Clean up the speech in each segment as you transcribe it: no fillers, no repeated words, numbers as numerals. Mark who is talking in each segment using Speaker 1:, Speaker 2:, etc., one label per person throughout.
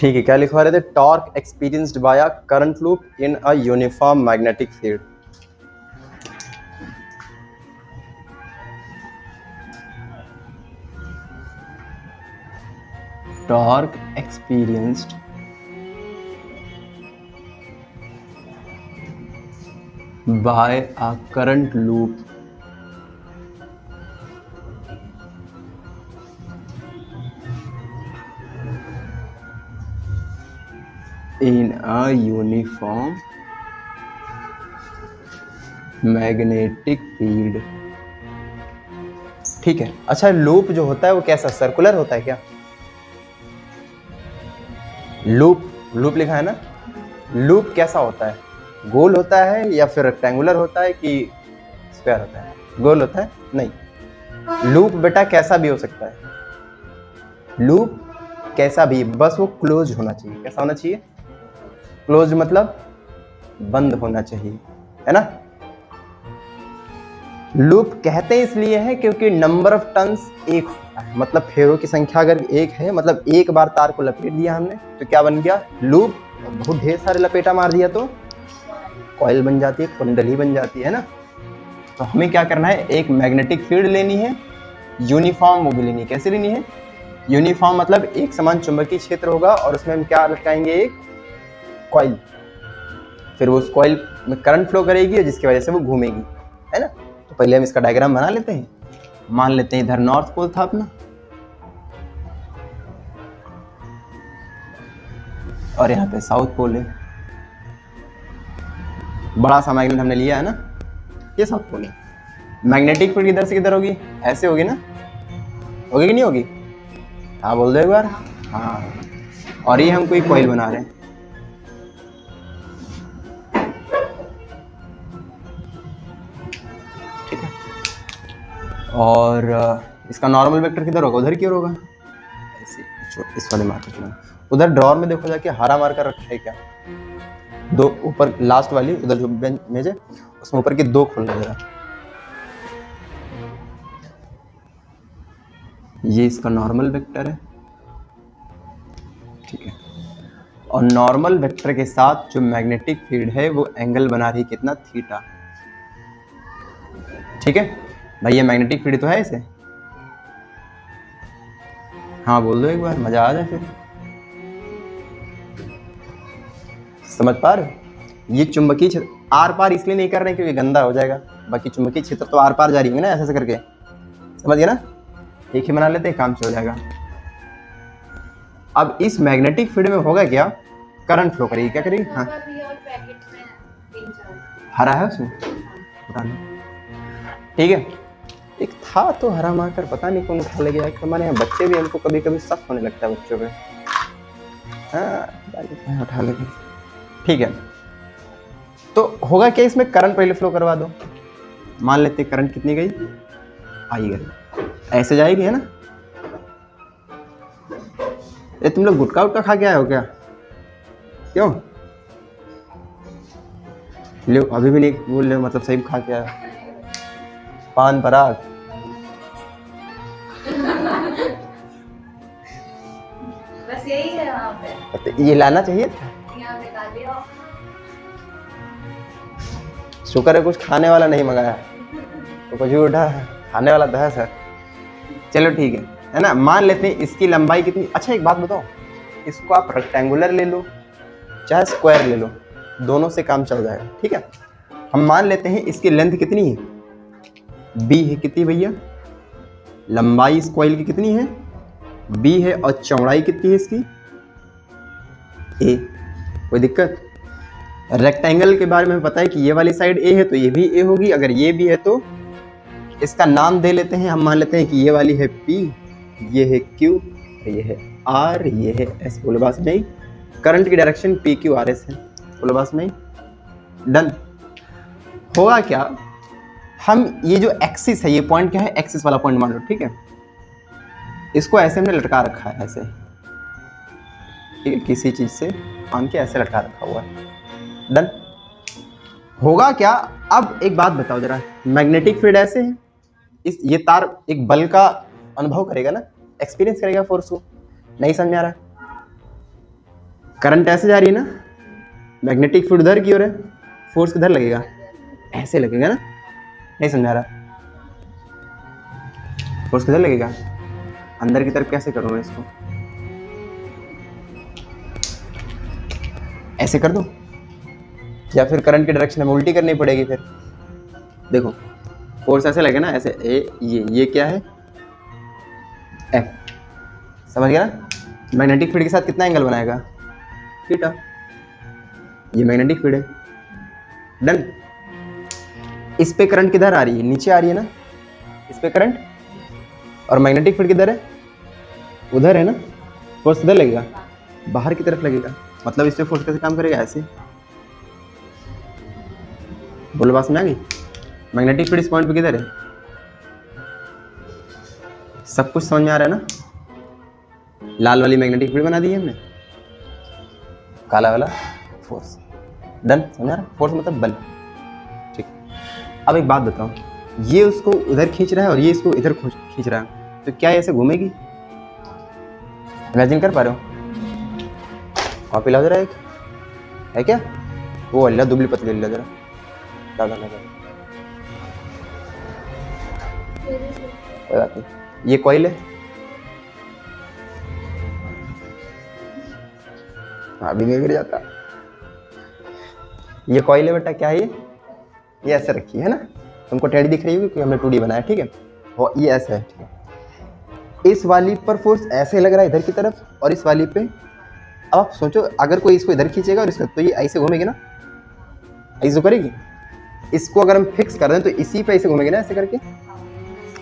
Speaker 1: ठीक है, क्या लिखवा रहे थे? Torque experienced bye a current loop in a uniform magnetic field. Torque experienced bye a current loop in a uniform magnetic field। ठीक है, अच्छा लूप जो होता है वो कैसा, सर्कुलर होता है क्या? लूप लिखा है ना, लूप कैसा होता है? गोल होता है या फिर रेक्टेंगुलर होता है कि स्क्वायर होता है? गोल होता है? नहीं, लूप बेटा कैसा भी हो सकता है। लूप कैसा भी, बस वो क्लोज होना चाहिए। कैसा होना चाहिए? क्लोज मतलब बंद होना चाहिए, है ना। लूप कहते इसलिए है क्योंकि नंबर ऑफ टर्न्स एक होता है, मतलब फेरों की संख्या अगर एक है, मतलब एक बार तार को लपेट दिया हमने तो क्या बन गया? लूप। बहुत ढेर सारे लपेटा मार दिया तो कॉइल बन जाती है, कुंडली बन जाती है ना। तो हमें क्या करना है, एक मैग्नेटिक फील्ड लेनी है, यूनिफॉर्म वो भी लेनी है। कैसे लेनी है? यूनिफॉर्म मतलब एक समान चुंबकीय क्षेत्र होगा और उसमें हम क्या लटकाएंगे? एक कॉइल। फिर वो उस कॉइल में करंट फ्लो करेगी जिसकी वजह से वो घूमेगी, है ना। तो पहले हम इसका डायग्राम बना लेते हैं। मान लेते हैं इधर नॉर्थ पोल था अपना और यहाँ पे साउथ पोल है। बड़ा सा मैग्नेट हमने लिया है ना, ये साउथ पोल है। मैग्नेटिक फील्ड किधर से किधर होगी? ऐसे होगी ना, होगी कि नहीं होगी? हाँ बोल दो एक बार। हाँ, और ये हम कोई कॉइल बना रहे हैं। ठीक है, और इसका नॉर्मल वेक्टर किधर होगा? उधर की ओर होगा। ऐसे इस वाले मार्कर चुना, उधर ड्रॉर में देखो जाके हरा मार्कर रखा है क्या? दो ऊपर लास्ट वाली उधर जो मेज है उसमें ऊपर की दो खोलना जरा। ये इसका नॉर्मल वेक्टर है, ठीक है। और नॉर्मल वेक्टर के साथ जो मैग्नेटिक फील्ड है वो एंगल बना रही है कितना? थीटा। ठीक है भाई, ये मैग्नेटिक फील्ड तो है इसे। हाँ बोल दो एक बार, मजा आ जाए फिर। समझ पा रहे हो? ये चुंबकीय क्षेत्र आर पार इसलिए नहीं कर रहे हैं क्योंकि गंदा हो जाएगा, बाकी चुंबकीय क्षेत्र तो आर पार जारी होंगे ना, ऐसे करके। समझ गए ना? एक ही बना लेते हैं, काम चल जाएगा। अब इस मैग्नेटिक फील्ड में होगा क्या? करंट फ्लो करेगी। क्या करेगी? हाँ, हरा है उसमें, ठीक है। एक था तो हरा मार्कर, पता नहीं कौन उठा ले गया। हमारे यहाँ बच्चे भी, हमको कभी कभी शक होने लगता है बच्चों पे। हाँ उठा ले गए, ठीक है। तो होगा क्या, इसमें करंट पहले फ्लो करवा दो। मान लेते करंट कितनी गई? आई गई, ऐसे जाएगी, है ना। ये तुम लोग गुटखा उटका खा के आए हो क्या? क्यों ले, अभी भी नहीं बोल रहे, मतलब सही खा के आए? पान पराग
Speaker 2: बस यही है वहाँ पे।
Speaker 1: तो ये लाना चाहिए था।
Speaker 2: यहाँ पे डालिए और
Speaker 1: शुक्र है कुछ खाने वाला नहीं मंगाया, तो कुछ भी उठा खाने वाला तो है सर। चलो ठीक है ना। मान लेते हैं इसकी लंबाई कितनी। अच्छा एक बात बताओ, इसको आप रेक्टेंगुलर ले लो चाहे स्क्वायर ले लो, दोनों से काम चल जाएगा, ठीक है। हम मान लेते हैं इसकी लेंथ कितनी है? बी है। कितनी भैया? लंबाई इस कॉइल की कितनी है? बी है। और चौड़ाई कितनी है इसकी? ए। कोई दिक्कत? रेक्टेंगल के बारे में हमें पता है कि ये वाली साइड ए है तो ये भी ए होगी, अगर ये भी है तो इसका नाम दे लेते हैं। हम मान लेते हैं कि ये वाली है P, ये है Q, ये है R, ये है S। बोलो बात नहीं? करंट की डायरेक्शन PQRS है। बोलो बात नहीं? डन। होगा क्या, हम ये जो एक्सिस है, ये पॉइंट क्या है? एक्सिस वाला पॉइंट मान लो, ठीक है। इसको ऐसे हमने लटका रखा है, ऐसे, ठीक है, किसी चीज से मान के ऐसे लटका रखा हुआ है। डन। होगा क्या, अब एक बात बताओ जरा, मैग्नेटिक फील्ड ऐसे है, ये तार एक बल का अनुभव करेगा ना, एक्सपीरियंस करेगा फोर्स को। नहीं समझ में आ रहा है? करंट ऐसे जा रही है ना, मैग्नेटिक फील्ड उधर की ओर है, फोर्स किधर लगेगा, ऐसे लगेगा ना, नहीं समझा रहा, फोर्स किधर लगेगा, अंदर की तरफ कैसे करूँ मैं इसको, ऐसे कर दूं, या फिर करंट की डायरेक्शन हमें उल्टी करनी पड़ेगी फिर। देखो फोर्स ऐसे लगे ना, ऐसे ये क्या है, एफ, समझ गया ना, मैग्नेटिक फील्ड के साथ कितना एंगल बनाएगा, थीटा, ये मैग्नेटिक फील्ड है, डन। इस पे करंट किधर आ रही है, नीचे आ रही है ना, इस पे करंट, और मैग्नेटिक फील्ड किधर है, उधर है ना, फोर्स किधर लगेगा, बाहर की तरफ लगेगा, मतलब इस पे फोर्स कैसे काम करेगा, ऐसे, बोलो बात समझ आ गई। मैग्नेटिक फील्ड इस पॉइंट पे किधर है, सब कुछ समझ में आ रहा है ना, लाल वाली मैग्नेटिक फील्ड बना दी है हमने, काला वाला फोर्स, डन, समझ आ रहा, फोर्स मतलब बल, ठीक। अब एक बात बताओ, ये उसको उधर खींच रहा है और ये इसको इधर खींच रहा है, तो क्या ऐसे घूमेगी, इमेजिन कर पा रहे हो, और पिला जरा एक है क्या, वो अल्लाह दुबली पतली ले जरा, ज़्यादा लगा, ये कॉइल है, अभी नहीं गिर जाता, ये कॉइल है बेटा, क्या है ये ऐसे रखी है ना, तुमको टेढ़ी दिख रही होगी क्योंकि हमने 2D बनाया, ठीक है, और ये ऐसे है, ठीक है, इस वाली पर फोर्स ऐसे लग रहा है इधर की तरफ, और इस वाली पे, अब आप सोचो अगर कोई इसको इधर खींचेगा और इसको, तो ये ऐसे घूमेगी ना, ऐसे तो करेगी, इसको अगर हम फिक्स कर दें तो इसी पे ऐसे घूमेगी ना, ऐसे करके,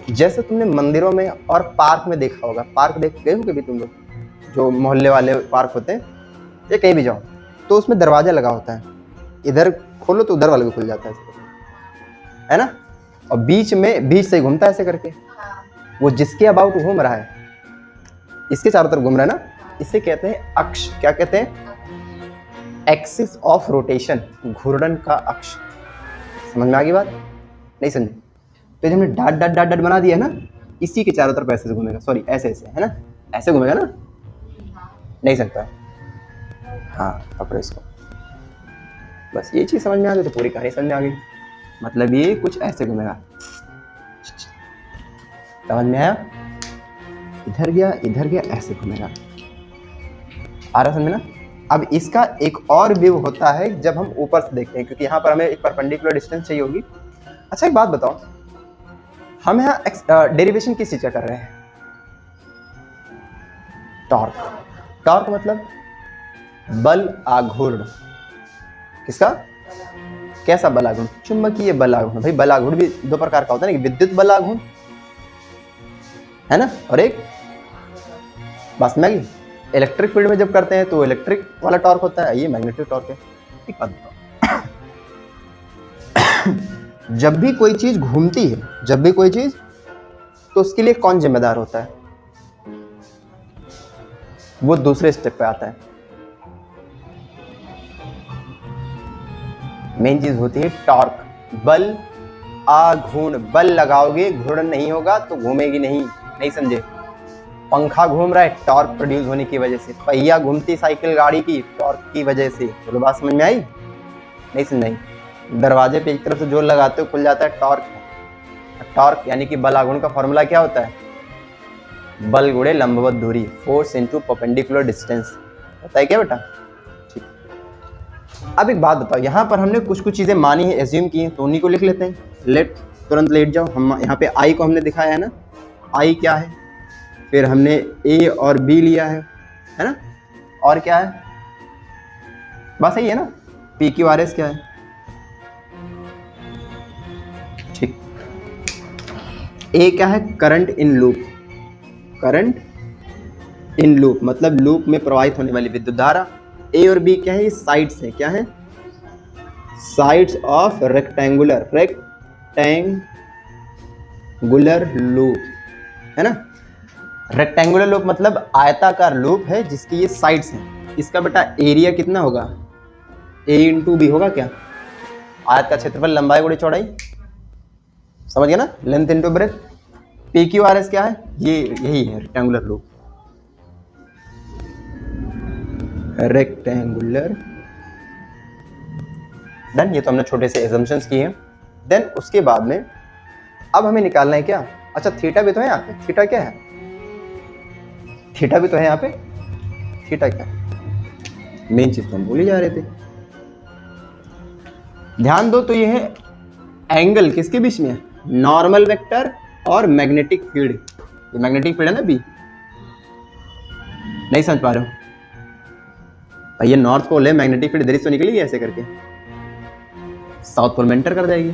Speaker 1: जैसे तुमने मंदिरों में और पार्क में देखा होगा, पार्क देख गए हो कभी तुम लोग, जो मोहल्ले वाले पार्क होते हैं या कहीं भी जाओ, तो उसमें दरवाजा लगा होता है, इधर खोलो तो उधर वाले भी खुल जाता है ना, और बीच से घूमता है ऐसे करके, वो जिसके अबाउट घूम रहा है, इसके चारों तरफ घूम रहा है ना, इसे कहते हैं अक्ष, क्या कहते हैं, एक्सिस ऑफ रोटेशन, घूर्णन का अक्ष, समझ में आ गई बात, नहीं समझे, तो हमने डाट डाट डाट डाट बना दिया है ना, इसी के चारों तरफ ऐसे घूमेगा, सॉरी ऐसे ऐसे है ना, ऐसे घूमेगा ना, नहीं सकता, हाँ पकड़ो इसको, बस ये चीज समझ में आ गई तो पूरी कहानी समझ में आ गई, मतलब ये कुछ ऐसे घूमेगा, समझ में आया, इधर गया ऐसे घूमेगा, आ रहा समझ में ना। अब इसका एक और व्यू होता है जब हम ऊपर से देखते हैं, क्योंकि यहाँ पर हमें एक परपेंडिकुलर डिस्टेंस चाहिए होगी। अच्छा एक बात बताओ, हम यहाँ डेरिवेशन किस चीज का कर रहे हैं, टॉर्क, टॉर्क मतलब बल आघूर्ण, किसका, कैसा बल आघूर्ण, चुंबकीय बल आघूर्ण, भाई बल आघूर्ण भी दो प्रकार का होता है ना, विद्युत बल आघूर्ण है ना, और एक बस में इलेक्ट्रिक फील्ड में जब करते हैं तो इलेक्ट्रिक वाला टॉर्क होता है, ये मैग्नेटिक टॉर्क है। एक बात बताओ, जब भी कोई चीज घूमती है, जब भी कोई चीज, तो उसके लिए कौन जिम्मेदार होता है, वो दूसरे स्टेप पे आता है, मेन चीज होती है टॉर्क, बल आघूर्ण, बल लगाओगे घूर्णन नहीं होगा तो घूमेगी नहीं समझे, पंखा घूम रहा है टॉर्क प्रोड्यूस होने की वजह से, पहिया घूमती साइकिल गाड़ी की टॉर्क की वजह से, चलो बात समझ में आई, नहीं समझ आई, दरवाजे पे एक तरफ से जोर लगाते हो खुल जाता है, टॉर्क, टॉर्क यानी कि बल आघूर्ण का फॉर्मूला क्या होता है, बल गुणे लंबवत दूरी, फोर्स इनटू परपेंडिकुलर डिस्टेंस, होता है क्या बेटा, ठीक। अब एक बात बताओ, यहाँ पर हमने कुछ चीजें मानी है, एज्यूम की है, तो उन्हीं को लिख लेते हैं, तुरंत लेट जाओ, हम यहाँ पे आई को हमने दिखाया है ना, आई क्या है, फिर हमने ए और बी लिया है ना, और क्या है, बस यही है ना, पी क्यू आर एस क्या है, ठीक। ए क्या है, current in loop, current in loop मतलब लूप में प्रवाहित होने वाली विद्युत धारा, ए और बी क्या है, ये साइड्स है, क्या है, साइड्स ऑफ रेक्टेंगुलर लूप है ना, रेक्टेंगुलर लूप मतलब आयताकार लूप है जिसकी ये साइड्स हैं, इसका बेटा एरिया कितना होगा, ए इंटू बी होगा क्या, आयत का क्षेत्रफल लंबाई गुणे चौड़ाई, समझ गया ना, length into breadth, P Q R S क्या है, ये यही है रेक्टेंगुलर लूप, रेक्टेंगुलर। डन, ये तो हमने छोटे से एजम्पशंस किए हैं। देन उसके बाद में अब हमें निकालना है क्या, अच्छा थीटा भी तो है यहाँ पे, थीटा क्या है, थीटा भी तो है यहाँ पे, थीटा क्या है, मेन चीज तो हम भूल ही जा रहे थे। ध्यान दो तो ये है एंगल किसके बीच में है, नॉर्मल वेक्टर और मैग्नेटिक फील्ड। ये मैग्नेटिक फील्ड है ना बी, नहीं समझ पा रहे हो भाई, ये नॉर्थ पोल है, मैग्नेटिक फील्ड इधर से तो निकलेगी ऐसे करके, साउथ पोल में एंटर कर जाएगी।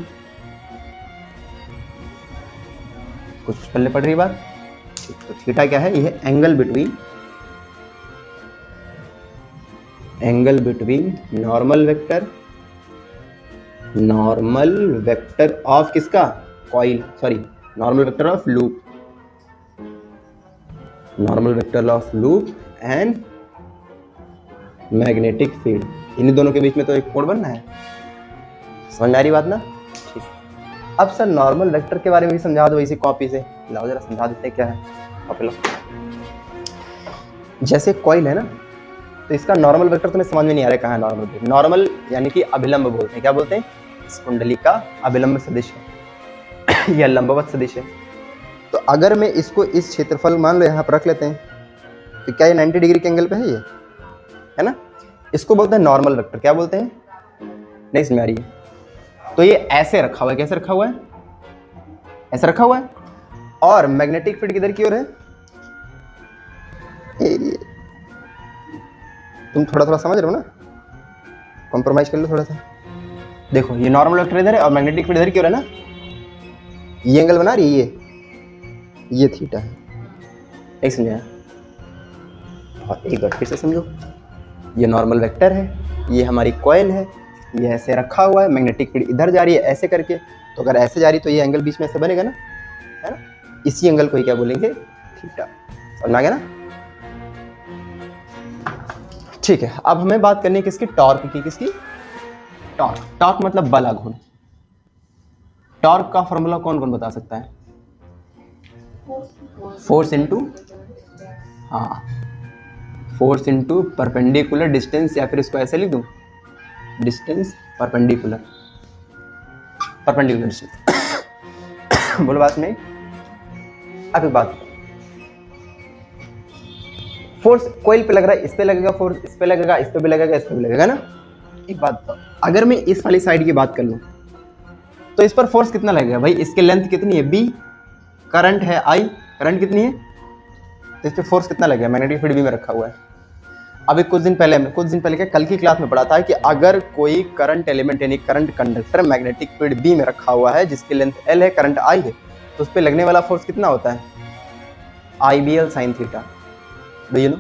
Speaker 1: कुछ पल्ले पड़ रही बात। तो थीटा क्या है, ये है angle between normal vector of किसका, coil, sorry normal vector of loop and magnetic field. इन्हीं दोनों के बीच में तो एक कोण बनना है, समझ में आ रही बात ना। ठीक, अब सर नॉर्मल वेक्टर के बारे में भी समझा दो इसी कॉपी से, लाओ जरा समझा देते हैं क्या है, कॉपी लो। जैसे कॉइल है ना, तो इसका नॉर्मल वेक्टर तुम्हें समझ में नहीं आ रहा है, कहाँ है नॉर्मल यानी कि अभिलंब बोलते हैं, क्या बोलते हैं, इस कुंडली का अभिलंब सदिश है या लंबवत सदिश है। तो अगर मैं इसको इस क्षेत्रफल मान लो यहाँ पर रख लेते हैं, तो क्या ये 90 डिग्री के एंगल पे है, ये है ना, इसको बोलते हैं नॉर्मल वेक्टर। क्या बोलते हैं, नहीं समझ आ रही है, तो ये ऐसे रखा हुआ है, कैसे रखा हुआ है, ऐसे रखा हुआ है, और मैग्नेटिक फील्ड किधर की ओर है, तुम थोड़ा समझ रहे हो ना, कॉम्प्रोमाइज कर लो थोड़ा सा। देखो ये नॉर्मल वेक्टर इधर है और मैग्नेटिक फील्ड इधर की ओर है ना, ये एंगल बना रही है, ये थीटा है, नहीं समझा, और एक बार फिर से समझो, ये नॉर्मल वेक्टर है, ये हमारी कॉइल है, ये ऐसे रखा हुआ है, मैग्नेटिक फील्ड इधर जा रही है ऐसे करके, तो अगर ऐसे जा रही तो ये एंगल बीच में ऐसे बनेगा ना, है ना, इसी एंगल को ही क्या बोलेंगे, थीटा। समझ आ गया ना। ठीक है, अब हमें बात करनी है किसकी, टॉर्क की। किसकी, टॉर्क मतलब बल आघूर्ण। टॉर्क का फॉर्मूला कौन कौन बता सकता है, फोर्स इनटू परपेंडिकुलर डिस्टेंस, या फिर इसको ऐसे लिख दूं, डिस्टेंस परपेंडिकुलर डिस्टेंस। बोलो बात नहीं। अब एक बात, फोर्स कोइल पे लग रहा है, इस पे लगेगा फोर्स, इस पे लगेगा, इस पे भी लगेगा, इस पे भी लगेगा ना। एक बात, अगर मैं इस वाली साइड की बात कर लूं तो इस पर फोर्स कितना लगेगा भाई, इसकी लेंथ कितनी है b, करंट है I, करंट कितनी है, तो इस पे फोर्स कितना लगेगा, मैग्नेटिक फील्ड भी में रखा हुआ है। अभी कुछ दिन पहले क्या कल की क्लास में पढ़ा था कि अगर कोई करंट एलिमेंट यानी current conductor magnetic field B में रखा हुआ है जिसकी लेंथ l है, करंट I है, तो उस पर लगने वाला फोर्स कितना होता है, IBL sin theta. Do you know,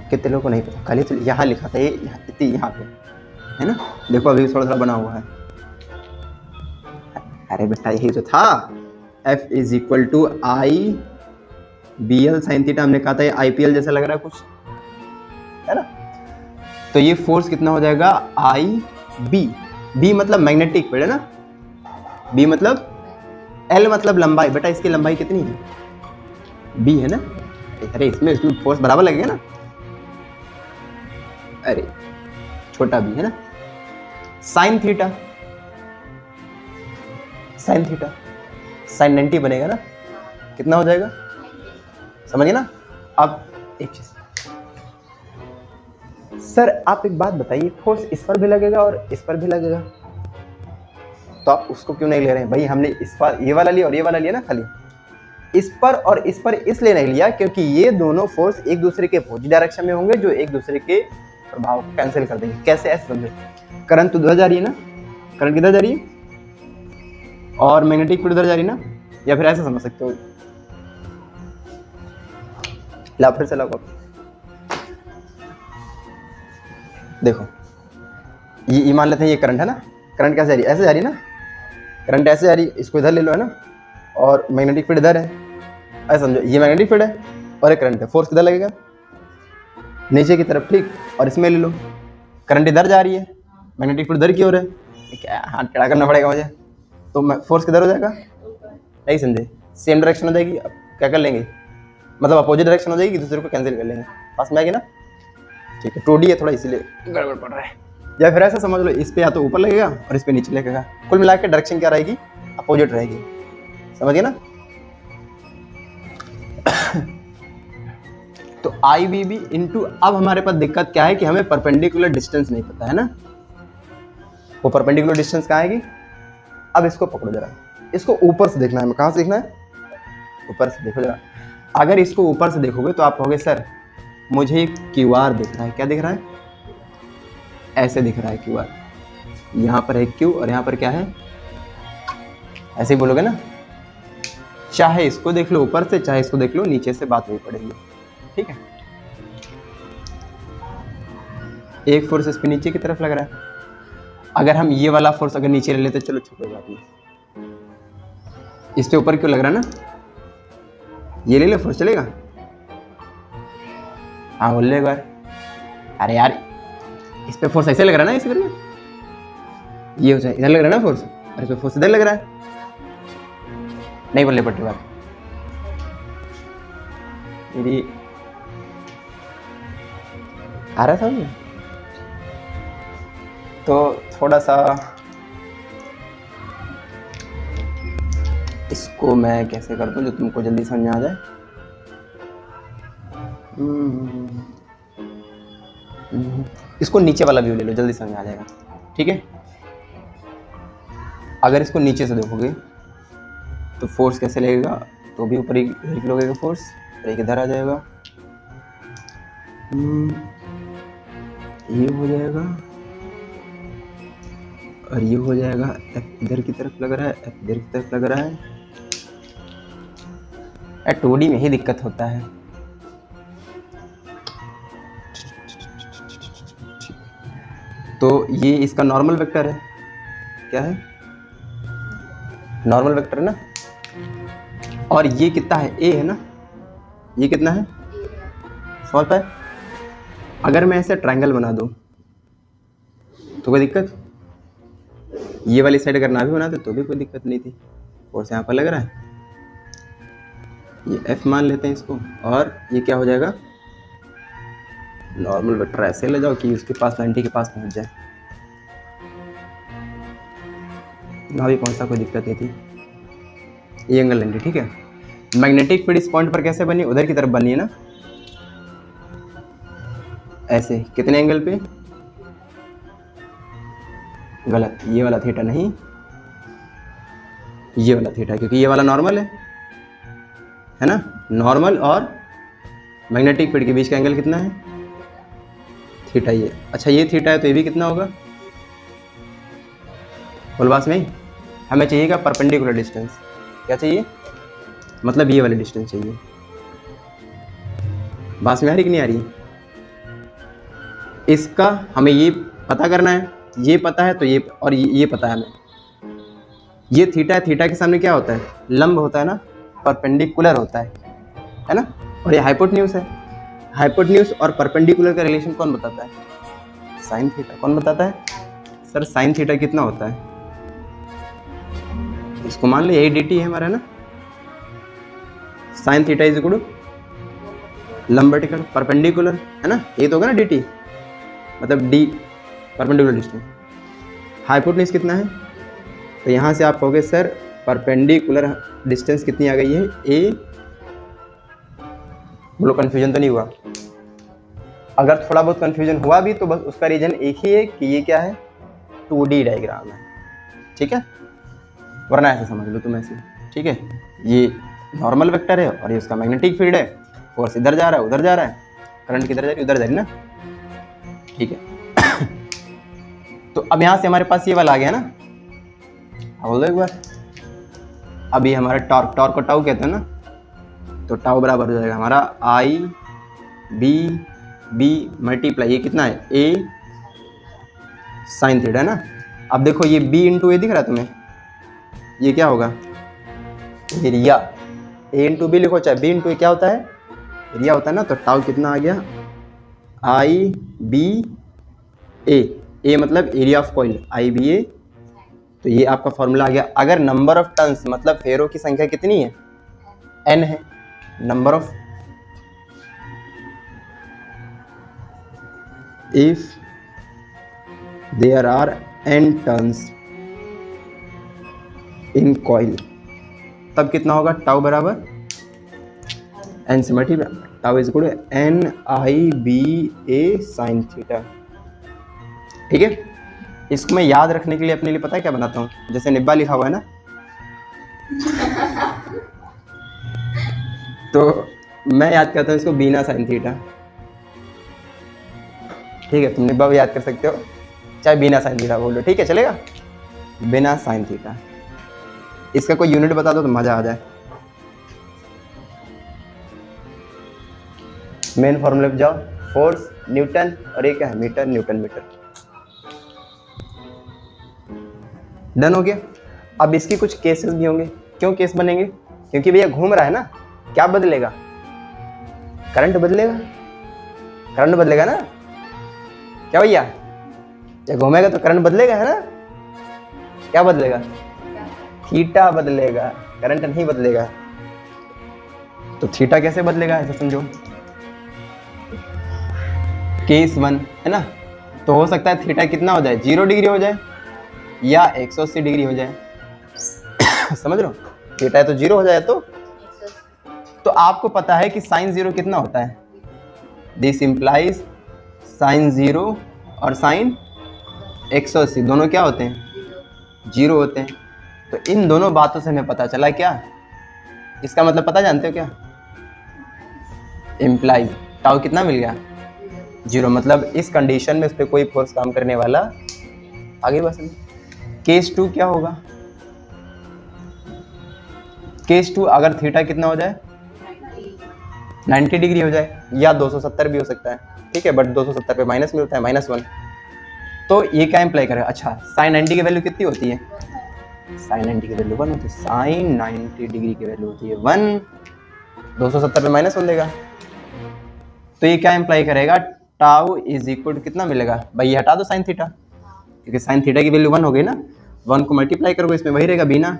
Speaker 1: कितने लोगों को नहीं पता, कल ही तो यहाँ लिखा था, ये यहाँ पे है ना, देखो अभी थोड़ा बना हुआ है। अरे बेटा यही तो था, F is equal to IBL sin theta, हमने कहा था ये IPL जैसा लग रहा है कुछ, है ना। तो ये फोर्स कितना हो जाएगा, B मतलब मैग्नेटिक फील्ड है ना, B मतलब, L मतलब लंबाई, बेटा इसकी लंबाई कितनी है, B है ना, अरे इसमें फोर्स बराबर लगेगा ना, अरे छोटा b है ना, साइन थीटा साइन 90 बनेगा ना, कितना हो जाएगा, समझिए ना। अब एक चीज सर, आप एक बात बताइए, फोर्स इस पर भी लगेगा और इस पर भी लगेगा, तो आप उसको क्यों नहीं ले रहे हैं भाई, हमने इस पर ये वाला लिया और ये वाला लिया ना, खाली इस पर और इस पर इसलिए नहीं लिया क्योंकि ये दोनों फोर्स एक दूसरे के अपोजिट डायरेक्शन में होंगे जो एक दूसरे के प्रभाव को कैंसिल कर देंगे। कैसे, ऐसे समझो, करंट तो उधर जा रही है ना, करंट किधर जा रही है, और मैग्नेटिक फील्ड उधर जा रही है ना, या फिर ऐसे समझ सकते हो, ला फिर से लगाओ, देखो ये मान लेते हैं ये करंट है ना, करंट कैसे जा रही है, ऐसे जा रही है ना, करंट ऐसे जा रही है, इसको इधर ले लो है ना, और मैग्नेटिक फील्ड इधर है, ऐसा समझो, ये मैग्नेटिक फील्ड है और एक करंट है, फोर्स किधर लगेगा, नीचे की तरफ, ठीक, और इसमें ले लो, करंट इधर जा रही है, मैग्नेटिक फील्ड इधर की ओर है, क्या हाथ टेढ़ा करना पड़ेगा मुझे, तो फोर्स किधर हो जाएगा, नहीं समझे, सेम डायरेक्शन हो जाएगी, अब क्या कर लेंगे, मतलब अपोजिट डायरेक्शन हो जाएगी, दूसरे को कैंसिल कर लेंगे। पास में आएगी ना, ठीक है। 2D है थोड़ा इसीलिए गड़बड़ पड़ रहा है। या फिर ऐसा समझ लो, इस पे या तो ऊपर लगेगा और इस पे नीचे लगेगा, कुल मिला के डायरेक्शन क्या रहेगी, अपोजिट रहेगी, समझ गए ना। तो आई बी बी इंटू, अब हमारे पास दिक्कत क्या है कि हमें परपेंडिकुलर डिस्टेंस नहीं पता है ना, वो परपेंडिकुलर डिस्टेंस कहाँ आएगी। अब इसको पकड़ो जरा, इसको ऊपर से देखना है, कहाँ से देखना है, ऊपर से देखो जरा। अगर इसको ऊपर से देखोगे तो आप कहोगे सर मुझे क्यू आर दिख रहा है, क्या दिख रहा है, ऐसे दिख रहा है क्यू आर, यहाँ पर है क्यू और यहाँ पर क्या है, ऐसे ही बोलोगे ना। चाहे इसको देख लो ऊपर से, चाहे इसको देख लो नीचे से, बात नहीं पड़ेगी, ठीक है। एक फोर्स इस पे नीचे की तरफ लग रहा है, अगर हम ये वाला फोर्स अगर नीचे ले लेते, चलो छोड़ो बात नहीं, इस पे ऊपर क्यों लग रहा है ना, ये ले ले फोर्स, चलेगा। हाँ बोल ले एक बार, अरे यार इस पे फोर्स ऐसे लग रहा है ना, ऐसे करके ये हो जाए, इधर लग रहा है ना फोर्स, और इस पे फोर्स इधर लग रहा है, नहीं बोलने पड़ती बात मेरी, आ रहा समझ। तो थोड़ा सा इसको मैं कैसे कर दूं जो तुमको जल्दी समझ में आ जाए। इसको नीचे वाला व्यू ले लो, जल्दी समझ में आ जाएगा, ठीक है। अगर इसको नीचे से देखोगे तो फोर्स कैसे लगेगा, तो भी ऊपर ही लगेगा फोर्स, और एक इधर आ जाएगा, ये हो जाएगा और ये हो जाएगा, F इधर की तरफ लग रहा है, F इधर की तरफ लग रहा है। 2D में ही दिक्कत होता है। तो ये इसका नॉर्मल वेक्टर है, क्या है, नॉर्मल वेक्टर है ना, और ये कितना है, A है ना, ये कितना है, समझ पाए। अगर मैं ऐसे ट्रायंगल बना दूं तो कोई दिक्कत, ये वाली साइड अगर ना भी बनाते तो भी कोई दिक्कत नहीं थी, और यहाँ पर लग रहा है, ये F मान लेते हैं इसको, और ये क्या हो जाएगा, नॉर्मल वेक्टर ऐसे ले जाओ कि उसके पास 90 के पास पहुंच जाए, ना भी पहुंचता कोई दिक्कत नहीं थी। ये एंगल 90, ठीक है। मैग्नेटिक फील्ड इस पॉइंट पर कैसे बनी, उधर की तरफ बनी है ना, ऐसे, कितने एंगल पे, गलत, ये वाला थीटा नहीं, ये वाला थीटा, क्योंकि ये वाला नॉर्मल है ना, नॉर्मल और मैग्नेटिक फील्ड के बीच का एंगल कितना है, थीटा। ये अच्छा, ये थीटा है तो ये भी कितना होगा, बोलबास में हमें चाहिएगा परपेंडिकुलर डिस्टेंस, क्या चाहिए, मतलब ये वाली डिस्टेंस चाहिए। बात में आ रही कि नहीं आ रही, इसका हमें ये पता करना है, ये पता है तो ये, और ये पता है हमें, ये थीटा है, थीटा के सामने क्या होता है, लंब होता है ना, परपेंडिकुलर होता है ना, और ये हाइपोटेन्यूज है। हाइपोटेन्यूज और परपेंडिकुलर का रिलेशन कौन बताता है, साइन थीटा। कौन बताता है सर, साइन थीटा कितना होता है, इसको मान लो यही dt है हमारा ना, sine theta is equal to लंब वर्टिकल परपेंडिकुलर, है ना, ये तो होगा ना dt, मतलब d परपेंडिकुलर डिस्टेंस। हाइपोटेन्यूज कितना है, तो यहाँ से आप कहोगे सर परपेंडिकुलर डिस्टेंस कितनी आ गई है, a, बोलो कंफ्यूजन तो नहीं हुआ। अगर थोड़ा बहुत कंफ्यूजन हुआ भी तो बस उसका रीजन एक ही है कि ये क्या है, 2D डायग्राम है, ठीक है, वरना ऐसे समझ लो तुम ऐसे, ठीक है। ये नॉर्मल वेक्टर है और ये उसका मैग्नेटिक फील्ड है, फोर्स इधर जा रहा है उधर जा रहा है, करंट किधर जा रही है उधर जा रही है ना, ठीक है। तो अब यहाँ से हमारे पास ये वाला आ गया ना, बोल दो एक बार। अब ये हमारा टॉर्क, टॉर्क को टाउ कहते हैं ना, तो टाउ बराबर हो जाएगा हमारा आई बी मल्टीप्लाई, ये कितना है, ए साइन थीटा, है ना। अब देखो ये b इंटू ए दिख रहा है तुम्हें, ये क्या होगा, एरिया। a इंटू बी लिखो चाहे b इंटू ए, क्या होता है, एरिया होता है ना। तो टाउ कितना आ गया, आई बी ए मतलब area of coil, I B A. तो ये आपका फॉर्मूला आ गया। अगर नंबर ऑफ टर्न्स मतलब फेरों की संख्या कितनी है, n है, number of if there are n turns in coil, तब कितना होगा, टाउ बराबर n से multiply, tau is equal to n i b a sin theta. ठीक है, इसको मैं याद रखने के लिए अपने लिए पता है क्या बनाता हूँ, जैसे निब्बा लिखा हुआ है ना, तो मैं याद करता हूँ इसको बीना साइन थीटा। ठीक है, तुम निब्बा भी याद कर सकते हो, चाहे बिना साइन थीटा बोलो, ठीक है चलेगा, बिना साइन थीटा। इसका कोई यूनिट बता दो तो मजा आ जाए। मेन फॉर्मूले पे जाओ, फोर्स न्यूटन और ये क्या है, मीटर, न्यूटन मीटर। डन हो गया। अब इसकी कुछ केसेस भी होंगे। क्यों केस बनेंगे, क्योंकि भैया घूम रहा है ना, क्या बदलेगा, करंट बदलेगा, करंट बदलेगा ना, क्या भैया, जब घूमेगा तो करंट बदलेगा, है ना, क्या बदलेगा, थीटा बदलेगा, करंट नहीं बदलेगा। तो थीटा कैसे बदलेगा, ऐसा समझो, केस 1 है ना, तो हो सकता है थीटा कितना हो जाए, 0 डिग्री हो जाए या 180 डिग्री हो जाए। समझ लो, थीटा है तो 0 हो जाए। तो आपको पता है कि साइन 0 कितना होता है, दिस इंप्लाइज साइन 0 और साइन 180 दोनों क्या होते हैं, 0 होते हैं। तो इन दोनों बातों से हमें पता चला क्या, इसका मतलब पता जानते हो क्या, इंप्लाइज टाउ कितना मिल गया, 0, मतलब इस कंडीशन में उस पर कोई फोर्स काम करने वाला आगे बस। केस 2 क्या होगा, केस 2 अगर थीटा कितना हो जाए, 90 डिग्री हो जाए या 270 भी हो सकता है, ठीक है, बट 270 पे माइनस मिलता है, -1। तो ये क्या इंप्लाई करेगा, अच्छा साइन 90 की वैल्यू कितनी होती है, साइन 90 की वैल्यू 1 होती है, साइन 90 डिग्री की वैल्यू होती है 1, 270 पे -1 देगा। तो ये क्या इंप्लाई करेगा, टाउ इज इक्वल टू कितना मिलेगा, भाई ये हटा दो साइन थीटा, क्योंकि साइन थीटा की वैल्यू 1 हो गई ना, 1 को मल्टीप्लाई करोगे इसमें वही रहेगा बीना,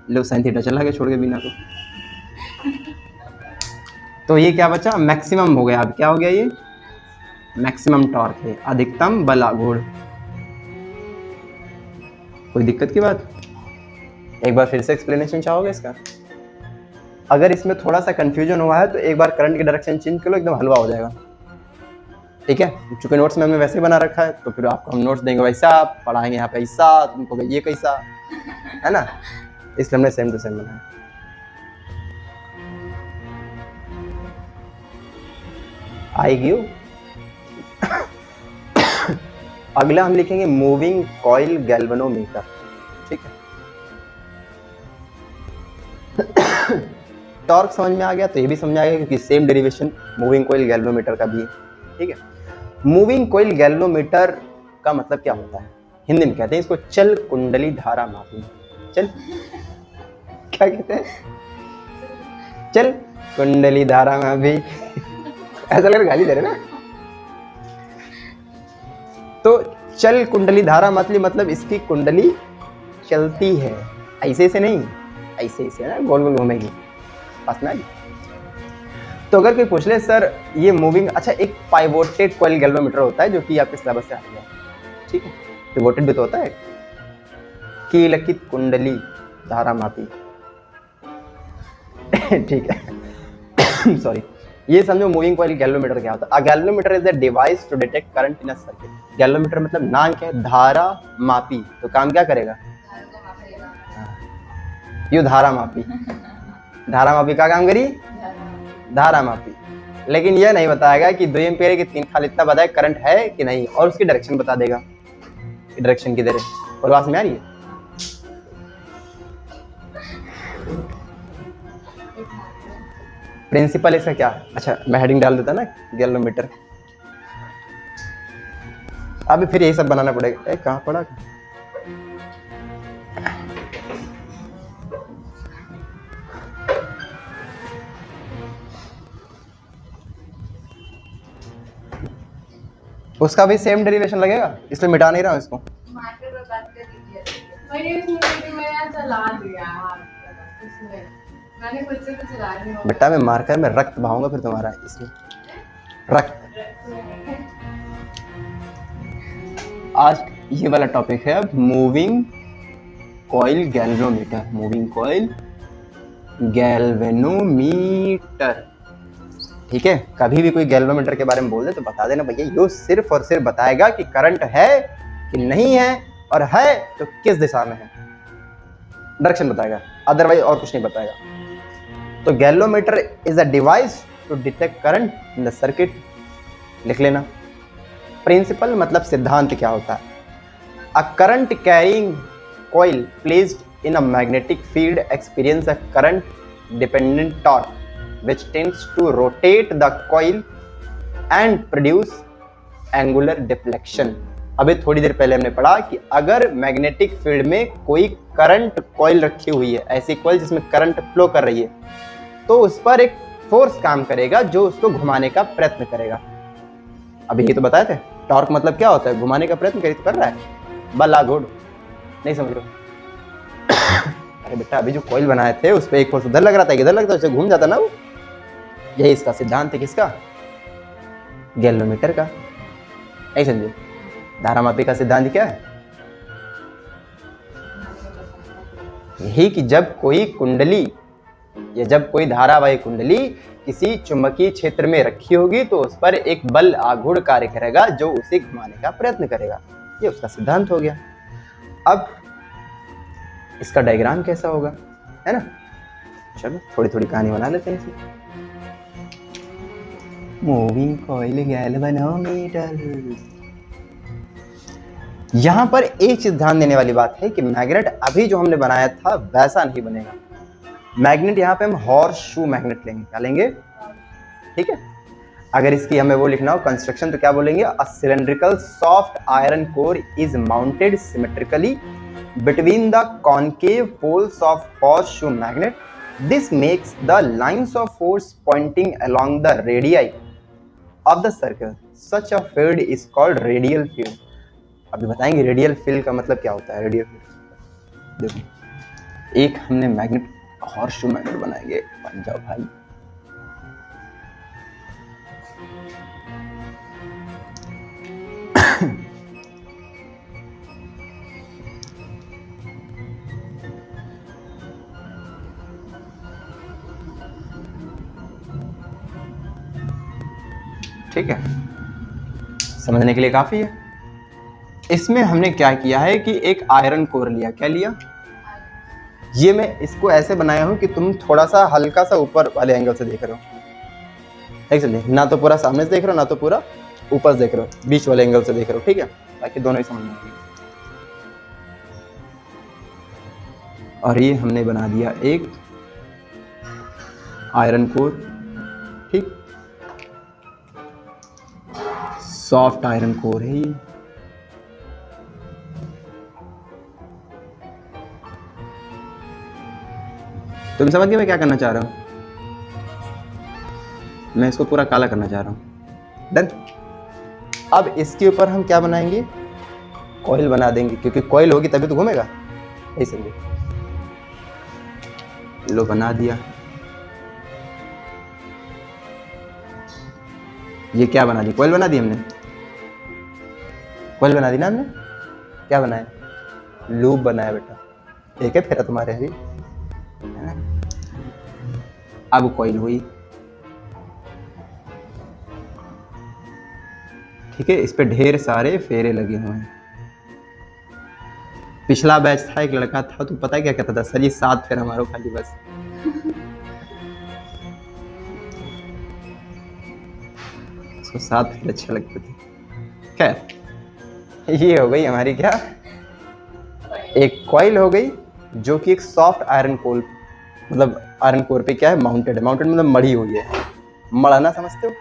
Speaker 1: लो साइन थीटा चला गया छोड़ के बीना को। तो ये क्या बचा, मैक्सिमम हो गया। अब क्या हो गया, ये मैक्सिमम टॉर्क है, अधिकतम बल आघूर्ण। कोई दिक्कत की बात, एक बार फिर से एक्सप्लेनेशन चाहोगे इसका, अगर इसमें थोड़ा सा कंफ्यूजन हुआ है तो एक बार करंट की डायरेक्शन चेंज कर लो, एकदम हलवा हो जाएगा। ठीक है, चूंकि नोट्स में हमने वैसे ही बना रखा है, तो फिर आपको हम नोट्स देंगे वैसा, पढ़ाएंगे यहाँ पे ऐसा, तुमको ये कैसा, है ना, इसलिए हमने सेम टू सेम बनाया। आएगी। अगला हम लिखेंगे मूविंग कॉइल गैल्वेनोमीटर। ठीक है, टॉर्क समझ में आ गया, तो ये भी समझ आ गया, क्योंकि same derivation moving coil galvanometer का भी है। ठीक है, मूविंग कॉइल गैल्वेनोमीटर का मतलब क्या होता है, हिंदी में कहते हैं इसको चल कुंडली धारा मापी। चल क्या कहते हैं, चल कुंडली धारा मापी। ऐसा लग रहा गाली दे रहे ना। तो चल कुंडली धारा मतलब इसकी कुंडली चलती है, ऐसे से नहीं, ऐसे ऐसे ना, गोल गोल घूमेगी, पास में। तो अगर कोई पूछ ले सर ये मूविंग, अच्छा एक पाइवोटेड कॉइल गैल्वेनोमीटर होता है जो कि आपके सिलेबस से आ गया, ठीक है, पिवोटेड भी तो होता है, कीलकित कुंडली धारा मापी। ठीक है, सॉरी, ये समझो मूविंग कॉइल गैल्वेनोमीटर क्या होता है। A galvanometer is a device to detect current in a circuit. Galvanometer मतलब नाम क्या है, धारा मापी, तो काम क्या करेगा, यू धारा मापी। धारा मापी का काम करी, धारा मापी, लेकिन यह नहीं बताएगा कि 2 एम्पीयर की 3 खाली इतना बताए करंट है कि नहीं, और उसकी डायरेक्शन बता देगा, डायरेक्शन किधर है। और बात में आ रही है, प्रिंसिपल इसका क्या है। अच्छा मैं हेडिंग डाल देता ना, गैल्वेनोमीटर। अभी फिर यही सब बनाना पड़ेगा। कहाँ पड़ा, उसका भी सेम डेरिवेशन लगेगा, इसलिए मिटा नहीं रहा हूँ इसको।
Speaker 2: मार्कर पे बात कर दीजिए।
Speaker 3: मैंने चला दिया, मैंने खुद से तो चला दिया।
Speaker 1: बेटा मैं मार्कर में रक्त बहाऊंगा फिर तुम्हारा, इसमें रक्त। आज ये वाला टॉपिक है अब moving coil galvanometer. Moving coil galvanometer, ठीक है। कभी भी कोई गैल्वेनोमीटर के बारे में बोल दे तो बता देना भैया यो सिर्फ और सिर्फ बताएगा कि करंट है कि नहीं है, और है तो किस दिशा में है, डायरेक्शन बताएगा, अदरवाइज और कुछ नहीं बताएगा। तो galvanometer is a device to detect current in the circuit. लिख लेना। प्रिंसिपल मतलब सिद्धांत क्या होता है। A current carrying coil placed in a magnetic field experience a current dependent torque which tends to rotate the coil and produce angular deflection। अभी थोड़ी देर पहले हमने पढ़ा कि अगर मैग्नेटिक फील्ड में कोई करंट कॉइल रखी हुई है, ऐसी कॉइल जिसमें करंट फ्लो कर रही है, तो उस पर एक फोर्स काम करेगा जो उसको घुमाने का प्रयत्न करेगा। अभी ये तो बताए थे, टॉर्क मतलब क्या होता है, घुमाने का प्रयत्न कर रहा है, बल आघूर्ण, नहीं समझ रहे? अरे बेटा अभी जो कॉइल बनाए थे उस पर एक फोर्स उधर लग रहा था, इधर लगता, उसे घूम जाता ना वो। यही इसका सिद्धांत है, किसका, गैल्वेनोमीटर का। नहीं समझे? धारामापी का सिद्धांत क्या है? यही कि जब कोई कुंडली या जब कोई धारावाही कुंडली किसी चुंबकीय क्षेत्र में रखी होगी तो उस पर एक बल आघूर्ण कार्य करेगा जो उसे घुमाने का प्रयत्न करेगा। ये उसका सिद्धांत हो गया। अब इसका डायग्राम कैसा होगा, है ना? चलो थोड़ी थोड़ी कहानी बना लेते हैं इसे। Moving coil galvanometer. यहां पर एक चीज ध्यान देने वाली बात है कि मैग्नेट अभी जो हमने बनाया था वैसा नहीं बनेगा। मैग्नेट यहां पे हम हॉर्स शू मैग्नेट लेंगे। क्या लेंगे? ठीक है। अगर इसकी हमें वो लिखना हो कंस्ट्रक्शन तो क्या बोलेंगे? A cylindrical soft iron core is mounted symmetrically between the concave poles of horseshoe magnet. This makes the lines of force pointing along the radii of the circle. Such a field is called radial field. अभी बताएंगे radial field का मतलब क्या होता है। Radial field देखो, एक हमने मैग्नेट हॉर्सशू मैग्नेट बनाएंगे, बन जाओ भाई। ठीक है, समझने के लिए काफी है। इसमें हमने क्या किया है कि एक आयरन कोर लिया। क्या लिया? ये मैं इसको ऐसे बनाया हूं कि तुम थोड़ा सा हल्का सा ऊपर वाले एंगल से देख रहे हो। एक्चुअली ना तो पूरा सामने से देख रहे हो ना तो पूरा ऊपर से देख रहे हो, बीच वाले एंगल से देख रहे हो। ठीक है, ताकि दोनों ही समझ में आए। और ये हमने बना दिया एक आयरन कोर। ठीक, सॉफ्ट आयरन कोर है ये। तुम समझ गए मैं क्या करना चाह रहा हूं? मैं इसको पूरा काला करना चाह रहा हूं। डन। अब इसके ऊपर हम क्या बनाएंगे? कॉइल बना देंगे, क्योंकि कॉइल होगी तभी तो घूमेगा। यही समझे? लो बना दिया। ये क्या बना दी? कॉइल बना दी हमने। कॉइल बना दी ना हमने। क्या बनाया? लूप बनाया बेटा। एक है फेरा तुम्हारे अभी, है ना? अब कॉइल हुई। ठीक है, इस पे ढेर सारे फेरे लगे हुए हैं। पिछला बैच था, एक लड़का था, तो पता है क्या कहता था? सर ये 7 फेरा मारो खाली बस। उसको 7 फेरे अच्छे लगते थे। खैर, ये हो गई हमारी क्या, एक कॉइल हो गई जो कि एक सॉफ्ट आयरन कोर, मतलब आयरन कोर पे क्या है? माउंटेड है। माउंटेड मतलब मढ़ी हुई है। मढ़ना समझते हो?